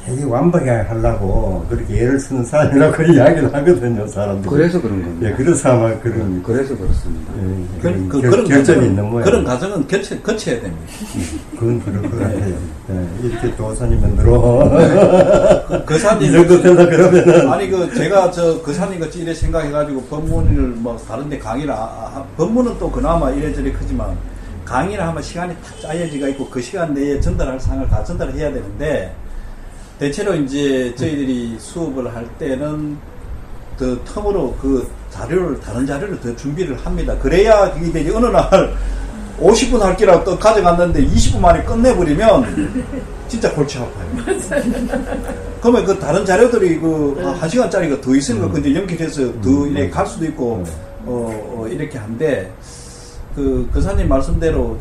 되게 완벽하게 하려고 그렇게 예를 쓰는 사람이라고 이야기를 하거든요, 사람들이. 그래서 그런 겁니다. 예, 그래서 아마 그런 그래서 그렇습니다. 그런 결점이 있는 모양. 그런 과정은 거쳐야 됩니다. 그건 그럴 것 같아요. 예, 이렇게 도사님은 들어. 거사님 이 정도 된다 그러면은. 아니 제가 거사님 같이 이래 생각해가지고 법문을 뭐 다른데 강의를 법문은 또 그나마 이래저래 크지만 강의를 하면 시간이 탁 짜여지가 있고 그 시간 내에 전달할 사항을 다 전달해야 되는데 대체로 이제 저희들이 수업을 할 때는 그 텀으로 다른 자료를 더 준비를 합니다. 그래야 그게 되지. 어느 날 50분 할 기라고 또 가져갔는데 20분 만에 끝내버리면 진짜 골치 아파요. 그러면 그 다른 자료들이 1시간짜리가 더 있으니까 그제 연결해서 더 이렇게 갈 수도 있고, 이렇게 한데, 거사님 말씀대로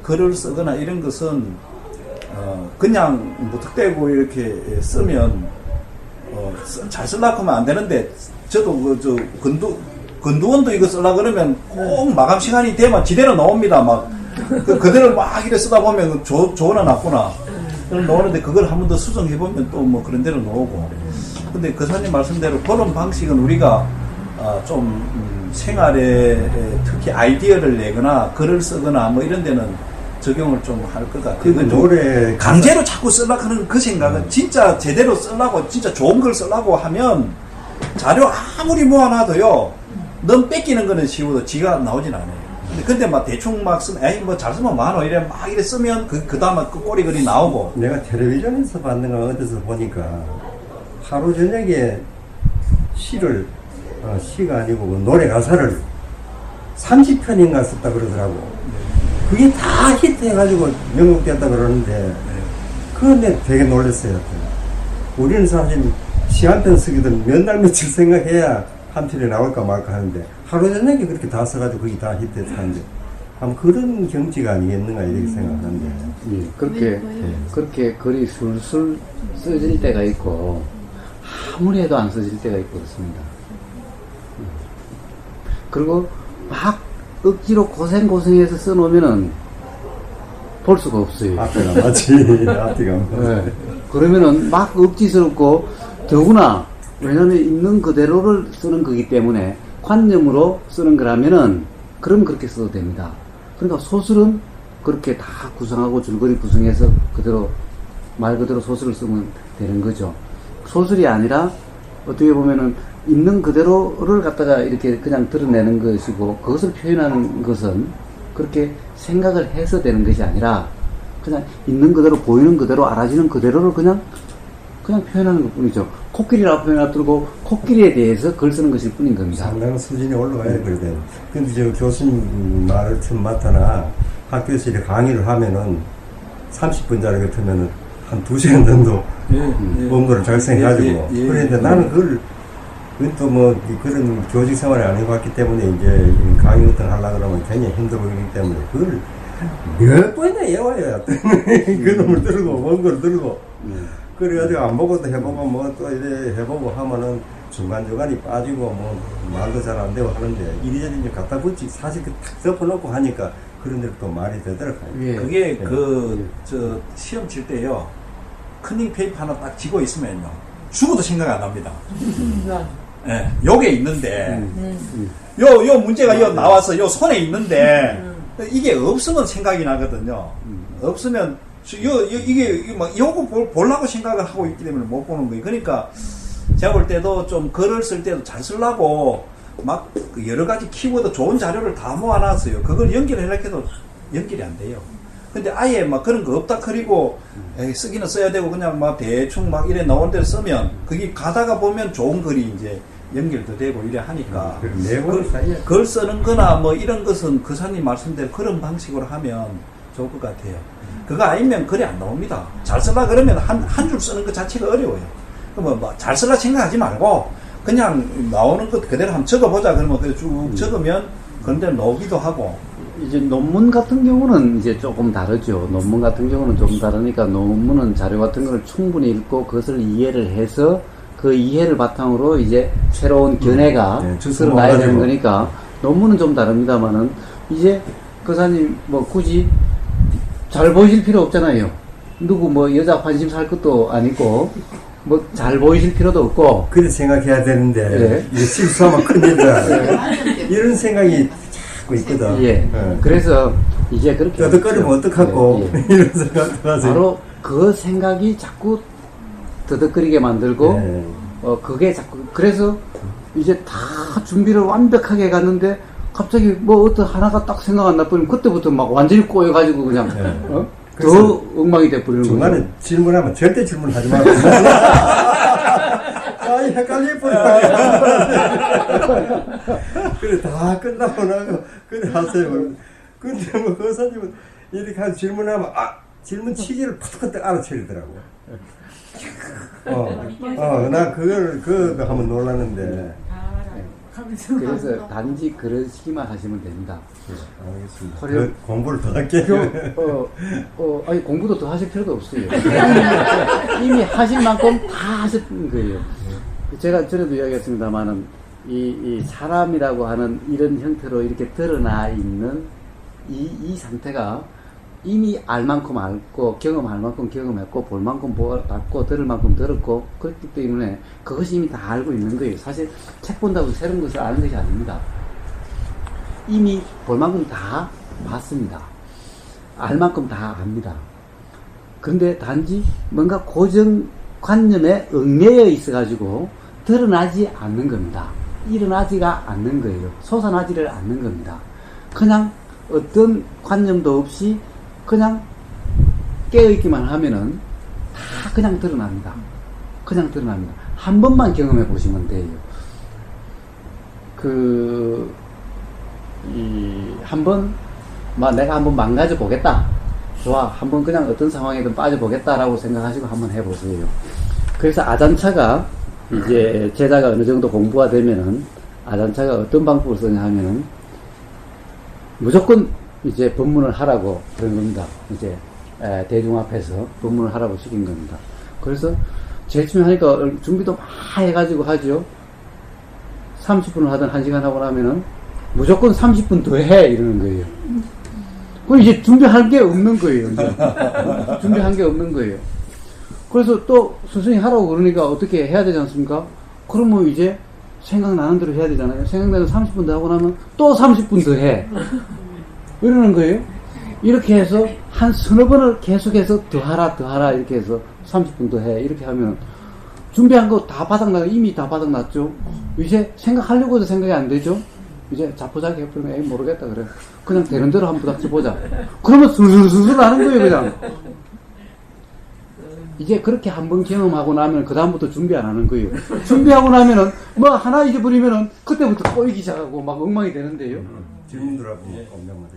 글을 쓰거나 이런 것은 그냥 무턱대고 이렇게 쓰면 잘 쓰려고 하면 안 되는데 저도 건두원도 이거 쓰려고 그러면 꼭 마감 시간이 되면 지대로 나옵니다. 막 그대로 막 이렇게 쓰다 보면 조언은 났구나 나오는데 그걸 한 번 더 수정해 보면 또 뭐 그런 대로 나오고. 근데 거사님 말씀대로 그런 방식은 우리가 좀 생활에 특히 아이디어를 내거나 글을 쓰거나 뭐 이런 데는 적용을 좀 할 것 같아요. 그 노래 강제로 자꾸 쓰려고 하는 그 생각은 진짜 제대로 쓰려고 진짜 좋은 걸 쓰려고 하면 자료 아무리 모아놔도요 넌 뺏기는 거는 쉬워도 지가 나오진 않아요. 근데 막 대충 막 쓰면 에이 뭐 잘 쓰면 많어 이래 막 이래 쓰면 그 다음에 그 꼬리글이 나오고. 내가 텔레비전에서 봤는 거 어디서 보니까 하루 저녁에 시가 아니고 그 노래 가사를 30편인가 썼다 그러더라고. 그게 다 히트해가지고 명곡됐다 그러는데 그런데 되게 놀랐어요. 우리는 사실 시 한 편 쓰기든 몇 날 며칠 생각해야 한 편이 나올까 말까 하는데 하루 저녁에 그렇게 다 써가지고 그게 다 히트했다는데 아마 그런 경지가 아니겠는가 이렇게 생각하는데. 예, 그렇게 글이 술술 써질 때가 있고 아무리 해도 안 써질 때가 있고 그렇습니다. 그리고 막 억지로 고생해서 써놓으면은 볼 수가 없어요. 앞에가 맞지. 앞뒤가. 네. 그러면은 막 억지스럽고 더구나 왜냐면 있는 그대로를 쓰는 거기 때문에 관념으로 쓰는 거라면은 그럼 그렇게 써도 됩니다. 그러니까 소설은 그렇게 다 구성하고 줄거리 구성해서 그대로 말 그대로 소설을 쓰면 되는 거죠. 소설이 아니라 어떻게 보면은 있는 그대로를 갖다가 이렇게 그냥 드러내는 것이고 그것을 표현하는 것은 그렇게 생각을 해서 되는 것이 아니라 그냥 있는 그대로 보이는 그대로 알아지는 그대로를 그냥 표현하는 것 뿐이죠. 코끼리라고 표현하고 코끼리에 대해서 글 쓰는 것일 뿐인 겁니다. 상당한 수준이 올라가야 그러대. 근데 저 교수님 말을 좀 맡아나 학교에서 이렇게 강의를 하면은 30분짜리 같으면은 한 2시간 정도 원고를 작성해가지고 그런데 나는 그걸 또 뭐 그런 교직 생활을 안 해봤기 때문에 이제 강의 같은 거 하려고 그러면 굉장히 힘들어 보이기 때문에 그걸 몇 번이나 외워야 그 놈을 들고 원고를 들고 그래가지고 안 보고도 해보고 뭐 또 이래 해보고 하면은 중간중간이 빠지고 뭐 말도 잘 안 되고 하는데 이리저리 이제 갖다 붙이 사실 그 탁 덮어놓고 하니까 그런 데로 또 말이 되도록 하죠. 예. 그게 예. 저 시험 칠 때요. 커닝 페이퍼 하나 딱 쥐고 있으면요. 죽어도 생각 안 합니다. 예, 요게 있는데, 요 문제가 요 나와서 요 손에 있는데, 이게 없으면 생각이 나거든요. 없으면, 이게 막 요거 보려고 생각을 하고 있기 때문에 못 보는 거예요. 그러니까, 제가 볼 때도 좀 글을 쓸 때도 잘 쓰려고, 막 여러 가지 키워드 좋은 자료를 다 모아놨어요. 그걸 연결하려고 해도 연결이 안 돼요. 근데 아예 막 그런 거 없다 그리고 에이, 쓰기는 써야 되고 그냥 막 대충 막 이래 나온 대로 쓰면 그게 가다가 보면 좋은 글이 이제 연결도 되고 이래 하니까 내용 사이에 글 쓰는 거나 뭐 이런 것은 그사님 말씀대로 그런 방식으로 하면 좋을 것 같아요. 그거 아니면 글이 안 나옵니다. 잘 쓰려 그러면 한 줄 쓰는 것 자체가 어려워요. 그러면 뭐 잘 쓰려 생각하지 말고 그냥 나오는 것 그대로 한번 적어보자 그러면 그냥 쭉 적으면 그런 데는 나오기도 하고. 이제 논문 같은 경우는 이제 조금 다르죠. 논문 같은 경우는 좀 다르니까 논문은 자료 같은 걸 충분히 읽고 그것을 이해를 해서 그 이해를 바탕으로 이제 새로운 견해가 드러나야 되는 거니까 논문은 좀 다릅니다만은 이제 거사님 뭐 굳이 잘 보이실 필요 없잖아요. 누구 뭐 여자 관심 살 것도 아니고 뭐 잘 보이실 필요도 없고 그렇게 생각해야 되는데 네. 이게 실수하면 큰일이다. 이런 생각이 자꾸 있거든. 예. 그래서 이제 그렇게 떠덕거리면 어떡하고 예, 예. 이런 생각도 하세요. 바로 그 생각이 자꾸 더덕거리게 만들고 네. 그게 자꾸 그래서 이제 다 준비를 완벽하게 해갔는데 갑자기 뭐 어떤 하나가 딱 생각 안 나버리면 그때부터 막 완전히 꼬여가지고 그냥 네. 더 엉망이 돼버리는 중간에 거죠. 질문하면 절대 질문하지 말고. 아이, 헷갈릴 뻔해. 그래, 다 끝나고 나고, 그래, 하세요. 근데 뭐, 그 사님은 이렇게 한 질문하면, 질문 취지를 푸득푸득 알아채리더라고. 나 그거 한번 놀랐는데. 그래서 단지 그러시기만 하시면 됩니다. 알겠습니다. 그래요? 공부를 더 할게요. 아니 공부도 더 하실 필요도 없어요. 이미 하실 만큼 다 하셨던 거예요. 제가 전에도 이야기했습니다만은 이 사람이라고 하는 이런 형태로 이렇게 드러나 있는 이 상태가 이미 알 만큼 알고 경험할 만큼 경험했고 볼 만큼 봤고 들을 만큼 들었고 그렇기 때문에 그것이 이미 다 알고 있는 거예요. 사실 책 본다고 새로운 것을 아는 것이 아닙니다. 이미 볼 만큼 다 봤습니다. 알 만큼 다 압니다. 그런데 단지 뭔가 고정관념에 얽매여 있어가지고 드러나지 않는 겁니다. 일어나지가 않는 거예요. 솟아나지를 않는 겁니다. 그냥 어떤 관념도 없이 그냥 깨어있기만 하면은 다 그냥 드러납니다. 그냥 드러납니다. 한 번만 경험해 보시면 돼요. 내가 한번 망가져 보겠다. 좋아. 한번 그냥 어떤 상황에든 빠져보겠다라고 생각하시고 한번 해보세요. 그래서 아잔차가 이제 제자가 어느 정도 공부가 되면은 아잔차가 어떤 방법을 쓰냐 하면은 무조건 이제 법문을 하라고 그런 겁니다. 이제 대중 앞에서 법문을 하라고 시킨 겁니다. 그래서 제일 처음에 하니까 준비도 막 해가지고 하죠. 30분을 하든 1시간 하고 나면은 무조건 30분 더 해 이러는 거예요. 그럼 이제 준비할 게 없는 거예요. 이제. 준비한 게 없는 거예요. 그래서 또 스승이 하라고 그러니까 어떻게 해야 되지 않습니까? 그러면 이제 생각나는 대로 해야 되잖아요. 생각나는 30분 더 하고 나면 또 30분 더 해. 이러는 거예요. 이렇게 해서 한 서너 번을 계속해서 더 하라 이렇게 해서 30분 더 해. 이렇게 하면 준비한 거 다 바닥나고 이미 다 바닥났죠. 이제 생각하려고도 생각이 안 되죠. 이제 자포자기 해버리면 에이 모르겠다 그래. 그냥 되는 대로 한번 부닥쳐보자. 그러면 술술술 하는 거예요 그냥. 이제 그렇게 한번 경험하고 나면 그 다음부터 준비 안 하는 거예요. 준비하고 나면은 뭐 하나 잊어버리면은 그때부터 꼬이기 시작하고 막 엉망이 되는데요. 질문들하고 엉망하대.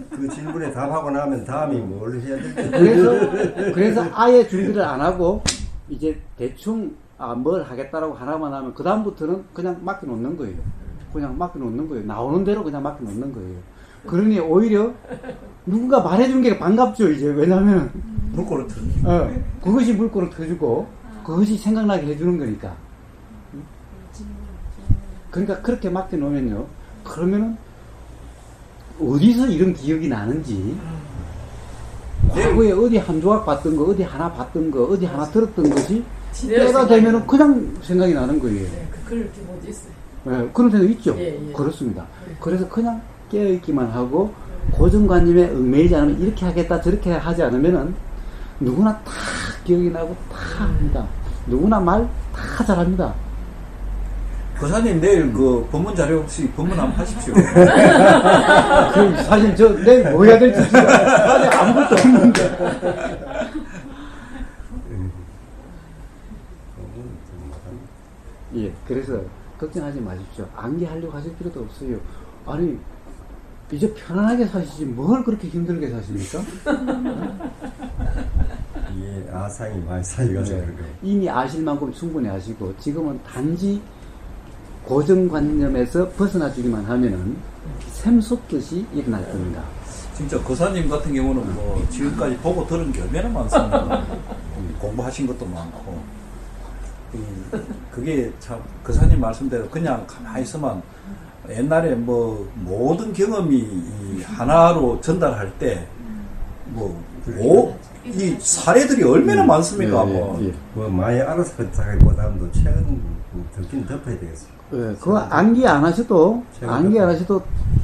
그 질문에 답하고 나면 다음이 뭘 해야 될지. 그래서 아예 준비를 안 하고 이제 대충 뭘 하겠다라고 하나만 하면 그 다음부터는 그냥 맡겨놓는 거예요. 그냥 맡겨놓는 거예요. 나오는 대로 그냥 맡겨놓는 거예요. 그러니 오히려 누군가 말해주는 게 반갑죠. 이제 왜냐하면 물꼬를 틀어. 그것이 물꼬를 터주고 그것이 생각나게 해주는 거니까. 그러니까 그렇게 맡겨놓으면요. 그러면은 어디서 이런 기억이 나는지, 과거에 어디 한 조각 봤던 거, 어디 하나 봤던 거, 어디 하나 들었던 것이 때가 되면은 그냥 생각이 나는 거예요. 네, 그럴 경우도 있어요. 예, 그런 생각 있죠? 예, 예. 그렇습니다. 그래서 그냥 깨어있기만 하고, 고정관념에 얽매이지 않으면 이렇게 하겠다, 저렇게 하지 않으면은 누구나 다 기억이 나고 다 합니다. 누구나 말 다 잘합니다. 거사님 내일 그 법문 자료 혹시 법문 한번 하십시오. 그 사실 저 내일 뭐 해야 될지 진짜 사실 아무것도 없는데. 예, 그래서 걱정하지 마십시오. 암기하려고 하실 필요도 없어요. 아니, 이제 편안하게 사시지 뭘 그렇게 힘들게 사십니까? 예, 아상이 많이 쌓여가지고 그런 거예요. 이미 아실 만큼 충분히 아시고, 지금은 단지 고정관념에서 벗어나 주기만 하면은 샘솟듯이 일어날 겁니다. 진짜 거사님 같은 경우는 뭐 지금까지 보고 들은 게 얼마나 많습니까? 공부하신 것도 많고 그게 참 거사님 말씀대로 그냥 가만히 있으면 옛날에 뭐 모든 경험이 이 하나로 전달할 때 이 사례들이 얼마나 많습니까? 뭐. 뭐 많이 알아서 하기보다도 최근 듣긴 덮어야 되겠어요. 예, 그거 암기 안 하셔도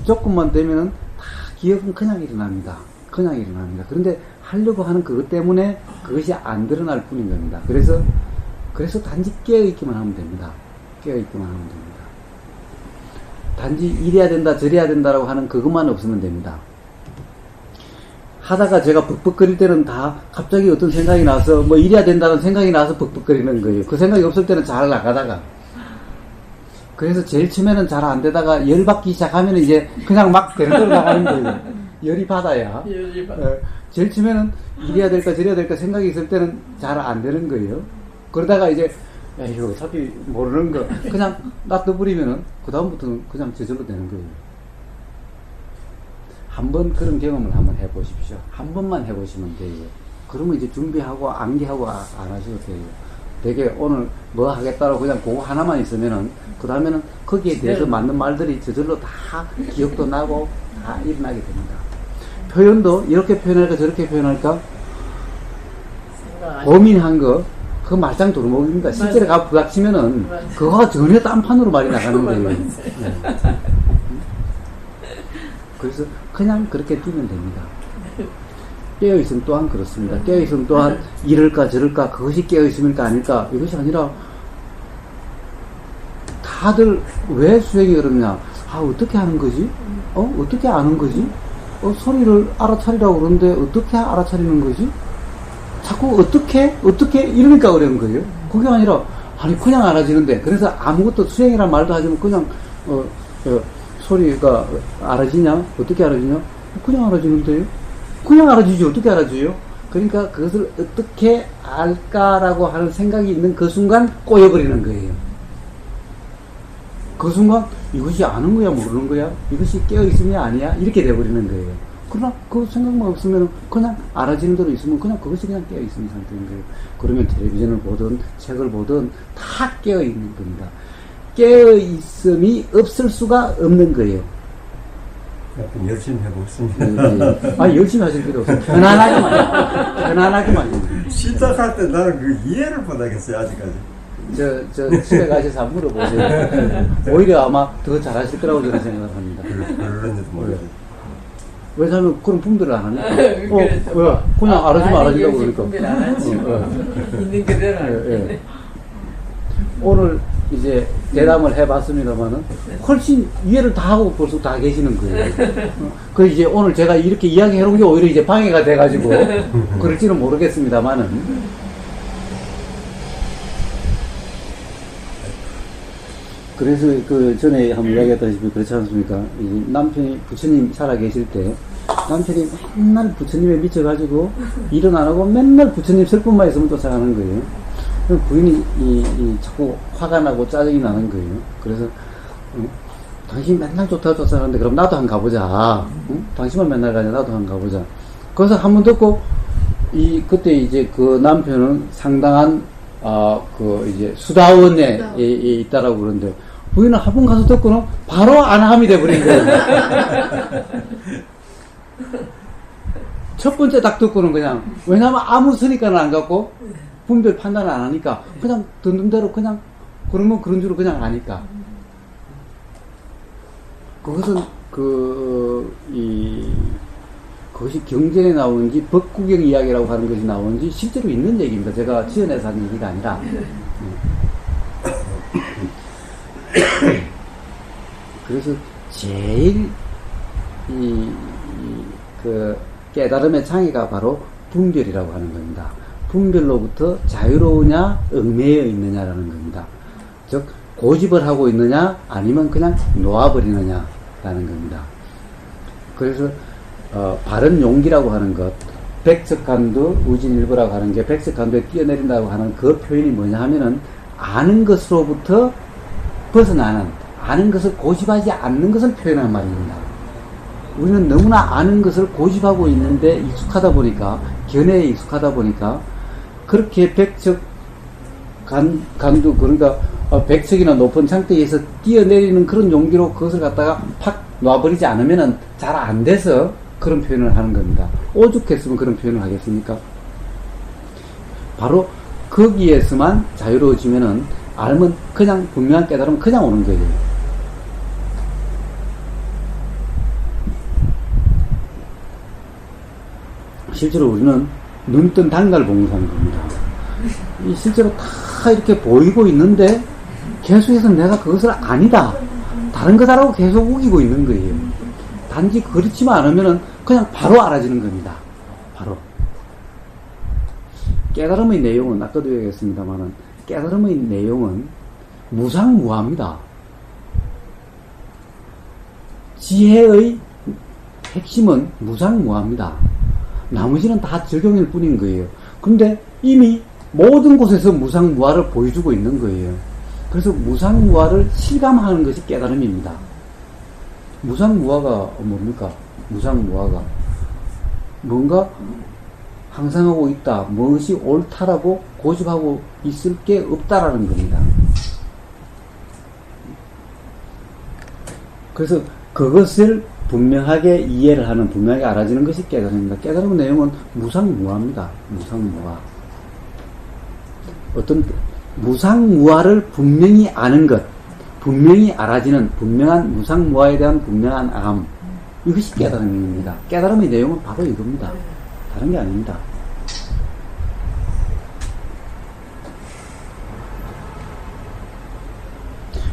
조금만 되면은 다 기억은 그냥 일어납니다. 그냥 일어납니다. 그런데 하려고 하는 그것 때문에 그것이 안 드러날 뿐인 겁니다. 그래서 단지 깨어있기만 하면 됩니다. 깨어있기만 하면 됩니다. 단지 이래야 된다, 저래야 된다라고 하는 그것만 없으면 됩니다. 하다가 제가 벅벅거릴 때는 다 갑자기 어떤 생각이 나서 뭐 이래야 된다는 생각이 나서 벅벅거리는 거예요. 그 생각이 없을 때는 잘 나가다가. 그래서 제일 처음에는 잘 안 되다가 열 받기 시작하면 이제 그냥 막 대로 나가는 거예요. 열이 받아야. 제일 처음에는 이래야 될까 저래야 될까 생각이 있을 때는 잘 안 되는 거예요. 그러다가 이제 야 이거 어차피 모르는 거 그냥 놔둬버리면은 그 다음부터는 그냥 저절로 되는 거예요. 한번 그런 경험을 한번 해보십시오. 한 번만 해보시면 돼요. 그러면 이제 준비하고 암기하고 안 하셔도 돼요. 되게 오늘 뭐 하겠다고 그냥 그거 하나만 있으면은 그 다음에는 거기에 대해서 맞는 말들이 저절로 다 기억도 나고 다 일어나게 됩니다. 표현도 이렇게 표현할까 저렇게 표현할까 고민한 거 그거 말짱 도루묵입니다. 실제로 가서 부닥치면은 그거가 전혀 딴판으로 말이 나가는 거예요. 네. 그래서 그냥 그렇게 뛰면 됩니다. 깨어있음 또한 그렇습니다. 깨어있음 또한 이럴까 저럴까 그것이 깨어있음일까 아닐까 이것이 아니라 다들 왜 수행이 어렵냐 어떻게 하는 거지? 어떻게 아는 거지? 소리를 알아차리라고 그러는데 어떻게 알아차리는 거지? 자꾸 어떻게 이러니까 어려운 거예요. 그게 아니라 아니 그냥 알아지는데 그래서 아무것도 수행이란 말도 하지 마 그냥 소리가 알아지냐? 어떻게 알아지냐? 그냥 알아지는데요? 그냥 알아지지 어떻게 알아지요? 그러니까 그것을 어떻게 알까라고 하는 생각이 있는 그 순간 꼬여버리는 거예요. 그 순간 이것이 아는 거야 모르는 거야? 이것이 깨어있음이 아니야? 이렇게 돼버리는 거예요. 그러나 그 생각만 없으면 그냥 알아지는 대로 있으면 그냥 그것이 그냥 깨어있는 상태인 거예요. 그러면 텔레비전을 보든 책을 보든 다 깨어있는 겁니다. 깨어있음이 없을 수가 없는 거예요. 열심히 해보겠습니다. 열심히 하실 필요 없어요. 편안하게만. 시작할 때 나는 그 이해를 못하겠어요, 아직까지. 저 집에 가셔서 한번 물어보세요. 오히려 아마 더 잘하실 거라고 저는 생각을 합니다. 그런지도 모르겠어요. 왜냐하면 그런 분별을 안 하니까. 그냥 알아지라고 그러니까. 분별 안 하지. 있는 그대로 하는데. 오늘 이제 대담을 해봤습니다만은 훨씬 이해를 다 하고 벌써 다 계시는 거예요. 그 이제 오늘 제가 이렇게 이야기해놓은 게 오히려 이제 방해가 돼가지고 그럴지는 모르겠습니다만은 그래서 그 전에 한번 이야기했다시피 그렇지 않습니까? 이 남편이 부처님 살아 계실 때 남편이 맨날 부처님에 미쳐가지고 일은 안 하고 맨날 부처님 슬픔만 있으면 쫓아가는 거예요. 부인이 자꾸 화가 나고 짜증이 나는 거예요. 그래서 당신 맨날 좋다고 쫓아가는데 그럼 나도 한번 가보자. 당신만 맨날 가냐 나도 한번 가보자. 그래서 한 번 듣고 그때 이제 그 남편은 상당한 그 이제 수다원에 있다라고 그러는데 부인은 한 번 가서 듣고는 바로 안함이 돼버린 거예요. 첫 번째 딱 듣고는 그냥, 왜냐면 아무 선입관을 안 갖고 분별 판단을 안 하니까 그냥 듣는 대로 그냥 그러면 그런 줄을 그냥 아니까. 그것은 그것이 경전에 나오는지 법구경 이야기라고 하는 것이 나오는지 실제로 있는 얘기입니다. 제가 지어내서 하는 얘기가 아니라. 그래서 제일 그 깨달음의 창의가 바로 분별이라고 하는 겁니다. 분별로부터 자유로우냐 얽매여 있느냐라는 겁니다. 즉 고집을 하고 있느냐 아니면 그냥 놓아버리느냐라는 겁니다. 그래서 바른 용기라고 하는 것, 백석간두 우진일보라고 하는 게 백석간두에 뛰어내린다고 하는 그 표현이 뭐냐 하면은 아는 것으로부터 벗어나는, 아는 것을 고집하지 않는 것을 표현한 말입니다. 우리는 너무나 아는 것을 고집하고 있는데 익숙하다 보니까, 견해에 익숙하다 보니까 그렇게 백석간두, 그러니까 백석이나 높은 창대에서 뛰어내리는 그런 용기로 그것을 갖다가 팍 놔버리지 않으면은 잘 안 돼서 그런 표현을 하는 겁니다. 오죽했으면 그런 표현을 하겠습니까? 바로 거기에서만 자유로워지면은 알면 그냥 분명한 깨달으면 그냥 오는 거예요. 실제로 우리는 눈뜬 당갈 봉사하는 겁니다. 실제로 다 이렇게 보이고 있는데 계속해서 내가 그것을 아니다, 다른 거다라고 계속 우기고 있는 거예요. 단지 그렇지만 않으면은 그냥 바로 알아지는 겁니다. 바로. 깨달음의 내용은 아까도 얘기했습니다만은 깨달음의 내용은 무상무화입니다. 지혜의 핵심은 무상무화입니다. 나머지는 다 적용일 뿐인 거예요. 근데 이미 모든 곳에서 무상무화를 보여주고 있는 거예요. 그래서 무상무화를 실감하는 것이 깨달음입니다. 무상무화가 뭡니까? 무상무화가 뭔가 항상 하고 있다, 무엇이 옳다라고 고집하고 있을 게 없다라는 겁니다. 그래서 그것을 분명하게 이해를 하는, 분명하게 알아지는 것이 깨달음입니다. 깨달음의 내용은 무상무화입니다. 무상무화. 어떤 무상무화를 분명히 아는 것, 분명히 알아지는 분명한 무상무화에 대한 분명한 암, 이것이 깨달음입니다. 깨달음의 내용은 바로 이겁니다. 다른 게 아닙니다.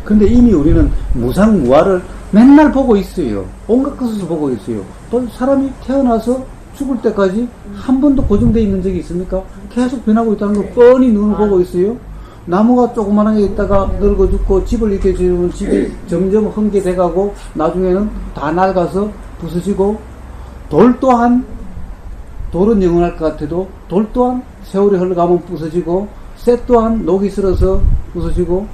근데 이미 우리는 무상무화를 맨날 보고 있어요. 온갖 것을 보고 있어요. 또 사람이 태어나서 죽을 때까지 한 번도 고정되어 있는 적이 있습니까? 계속 변하고 있다는 걸 뻔히 눈으로 보고 있어요. 나무가 조그만한 게 있다가 늙어 죽고 집을 이렇게 지으면 집이 점점 흥게돼가고 나중에는 다 낡아서 부서지고, 돌 또한, 돌은 영원할 것 같아도 돌 또한 세월이 흘러가면 부서지고, 쇠 또한 녹이 슬어서 부서지고,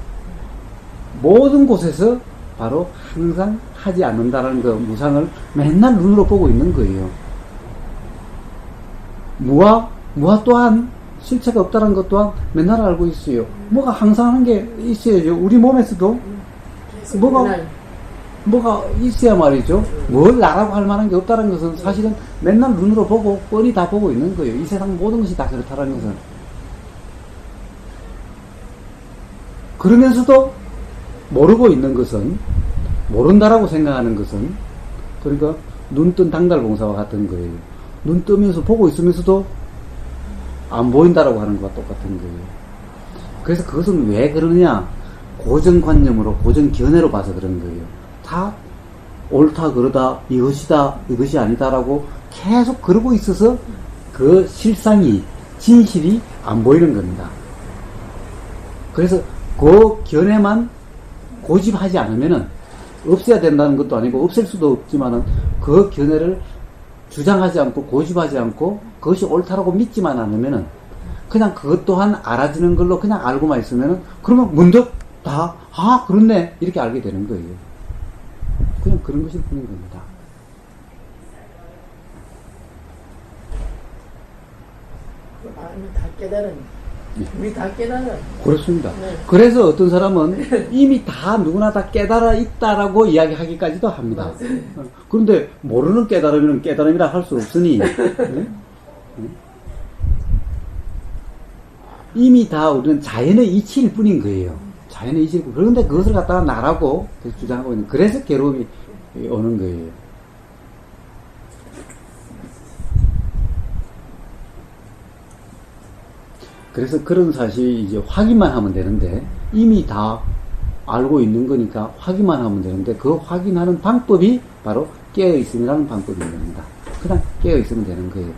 모든 곳에서 바로 항상 하지 않는다라는 그 무상을 맨날 눈으로 보고 있는 거예요. 무화 또한 실체가 없다는 것 또한 맨날 알고 있어요. 뭐가 항상 하는 게 있어야죠. 우리 몸에서도 뭐가 있어야 말이죠. 뭘 나라고 할 만한 게 없다는 것은 사실은 맨날 눈으로 보고 뻔히 다 보고 있는 거예요. 이 세상 모든 것이 다 그렇다는 것은. 그러면서도 모르고 있는 것은, 모른다라고 생각하는 것은, 그러니까 눈뜬 당달봉사와 같은 거예요. 눈 뜨면서 보고 있으면서도 안 보인다라고 하는 것과 똑같은 거예요. 그래서 그것은 왜 그러느냐? 고정관념으로, 고정견해로 봐서 그런 거예요. 다 옳다, 그러다, 이것이다, 이것이 아니다라고 계속 그러고 있어서 그 실상이, 진실이 안 보이는 겁니다. 그래서 그 견해만 고집하지 않으면은 없애야 된다는 것도 아니고 없앨 수도 없지만은 그 견해를 주장하지 않고 고집하지 않고 그것이 옳다라고 믿지만 않으면은 그냥 그것 또한 알아지는 걸로 그냥 알고만 있으면은 그러면 문득 다 그렇네 이렇게 알게 되는 거예요. 그냥 그런 것일 뿐인 겁니다. 알면 다 깨달은. 우리 다 깨달아. 그렇습니다. 네. 그래서 어떤 사람은 이미 다 누구나 다 깨달아 있다라고 이야기하기까지도 합니다. 그런데 모르는 깨달음이면 깨달음이라 할 수 없으니 이미 다 우리는 자연의 이치일 뿐인 거예요. 자연의 이치일 뿐. 그런데 그것을 갖다가 나라고 주장하고 있는, 그래서 괴로움이 오는 거예요. 그래서 그런 사실이 이제 확인만 하면 되는데, 이미 다 알고 있는 거니까 확인만 하면 되는데, 그 확인하는 방법이 바로 깨어있음이라는 방법인 겁니다. 그냥 깨어있으면 되는 거예요.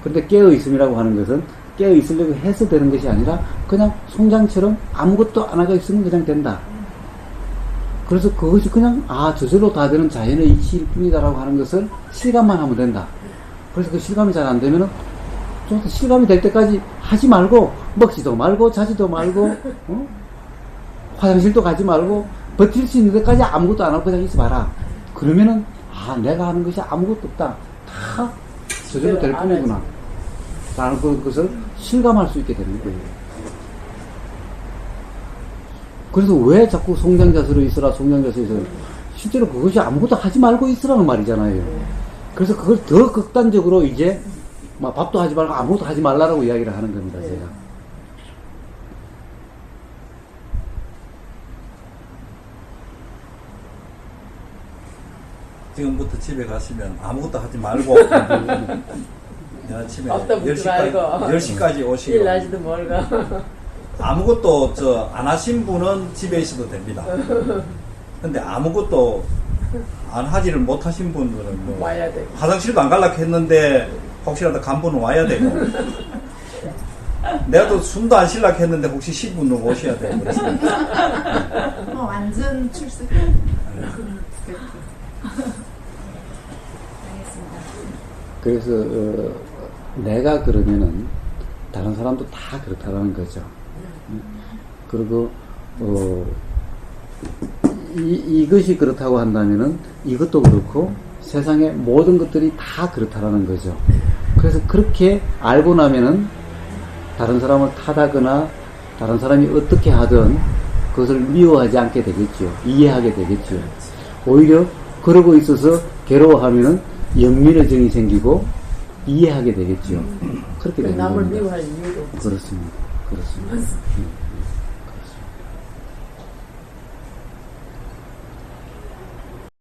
그런데 깨어있음이라고 하는 것은 깨어있으려고 해서 되는 것이 아니라 그냥 송장처럼 아무것도 안 하고 있으면 그냥 된다. 그래서 그것이 그냥 저절로 다 되는 자연의 이치일 뿐이다라고 하는 것을 실감만 하면 된다. 그래서 그 실감이 잘 안 되면은 좀 실감이 될 때까지 하지 말고, 먹지도 말고 자지도 말고 화장실도 가지 말고 버틸 수 있는 데까지 아무것도 안 하고 그냥 있어봐라. 그러면은 내가 하는 것이 아무것도 없다, 다 저절로 될 뿐이구나 라는 것을 실감할 수 있게 되는 거예요. 그래서 왜 자꾸 송장자세로 있으라, 송장자세로 있으라. 실제로 그것이 아무것도 하지 말고 있으라는 말이잖아요. 그래서 그걸 더 극단적으로 이제 막 밥도 하지 말고 아무것도 하지 말라라고 이야기를 하는 겁니다, 제가. 지금부터 집에 가시면 아무것도 하지 말고 내일 아침에 밥도 먹지 말고 10시까지 일 오시고 나지도 멀고. 아무것도 안 하신 분은 집에 있어도 됩니다. 근데 아무것도 안 하지를 못하신 분들은 뭐 와야 되고. 화장실도 안 갈라 했는데 혹시라도 간 분은 와야 되고, 내가 또 숨도 안 쉴라 했는데 혹시 10분은 오셔야 되고 그렇습니다. 완전 출석. 그래서 내가 그러면은 다른 사람도 다 그렇다라는 거죠. 그리고 이것이 그렇다고 한다면은 이것도 그렇고 세상의 모든 것들이 다 그렇다라는 거죠. 그래서 그렇게 알고 나면은 다른 사람을 탓하거나 다른 사람이 어떻게 하든 그것을 미워하지 않게 되겠죠. 이해하게 되겠죠. 오히려 그러고 있어서 괴로워하면은 연민의 정이 생기고 이해하게 되겠죠. 그렇게 되는 남을 겁니다. 미워할 이유도 없지. 그렇습니다. 그렇습니다.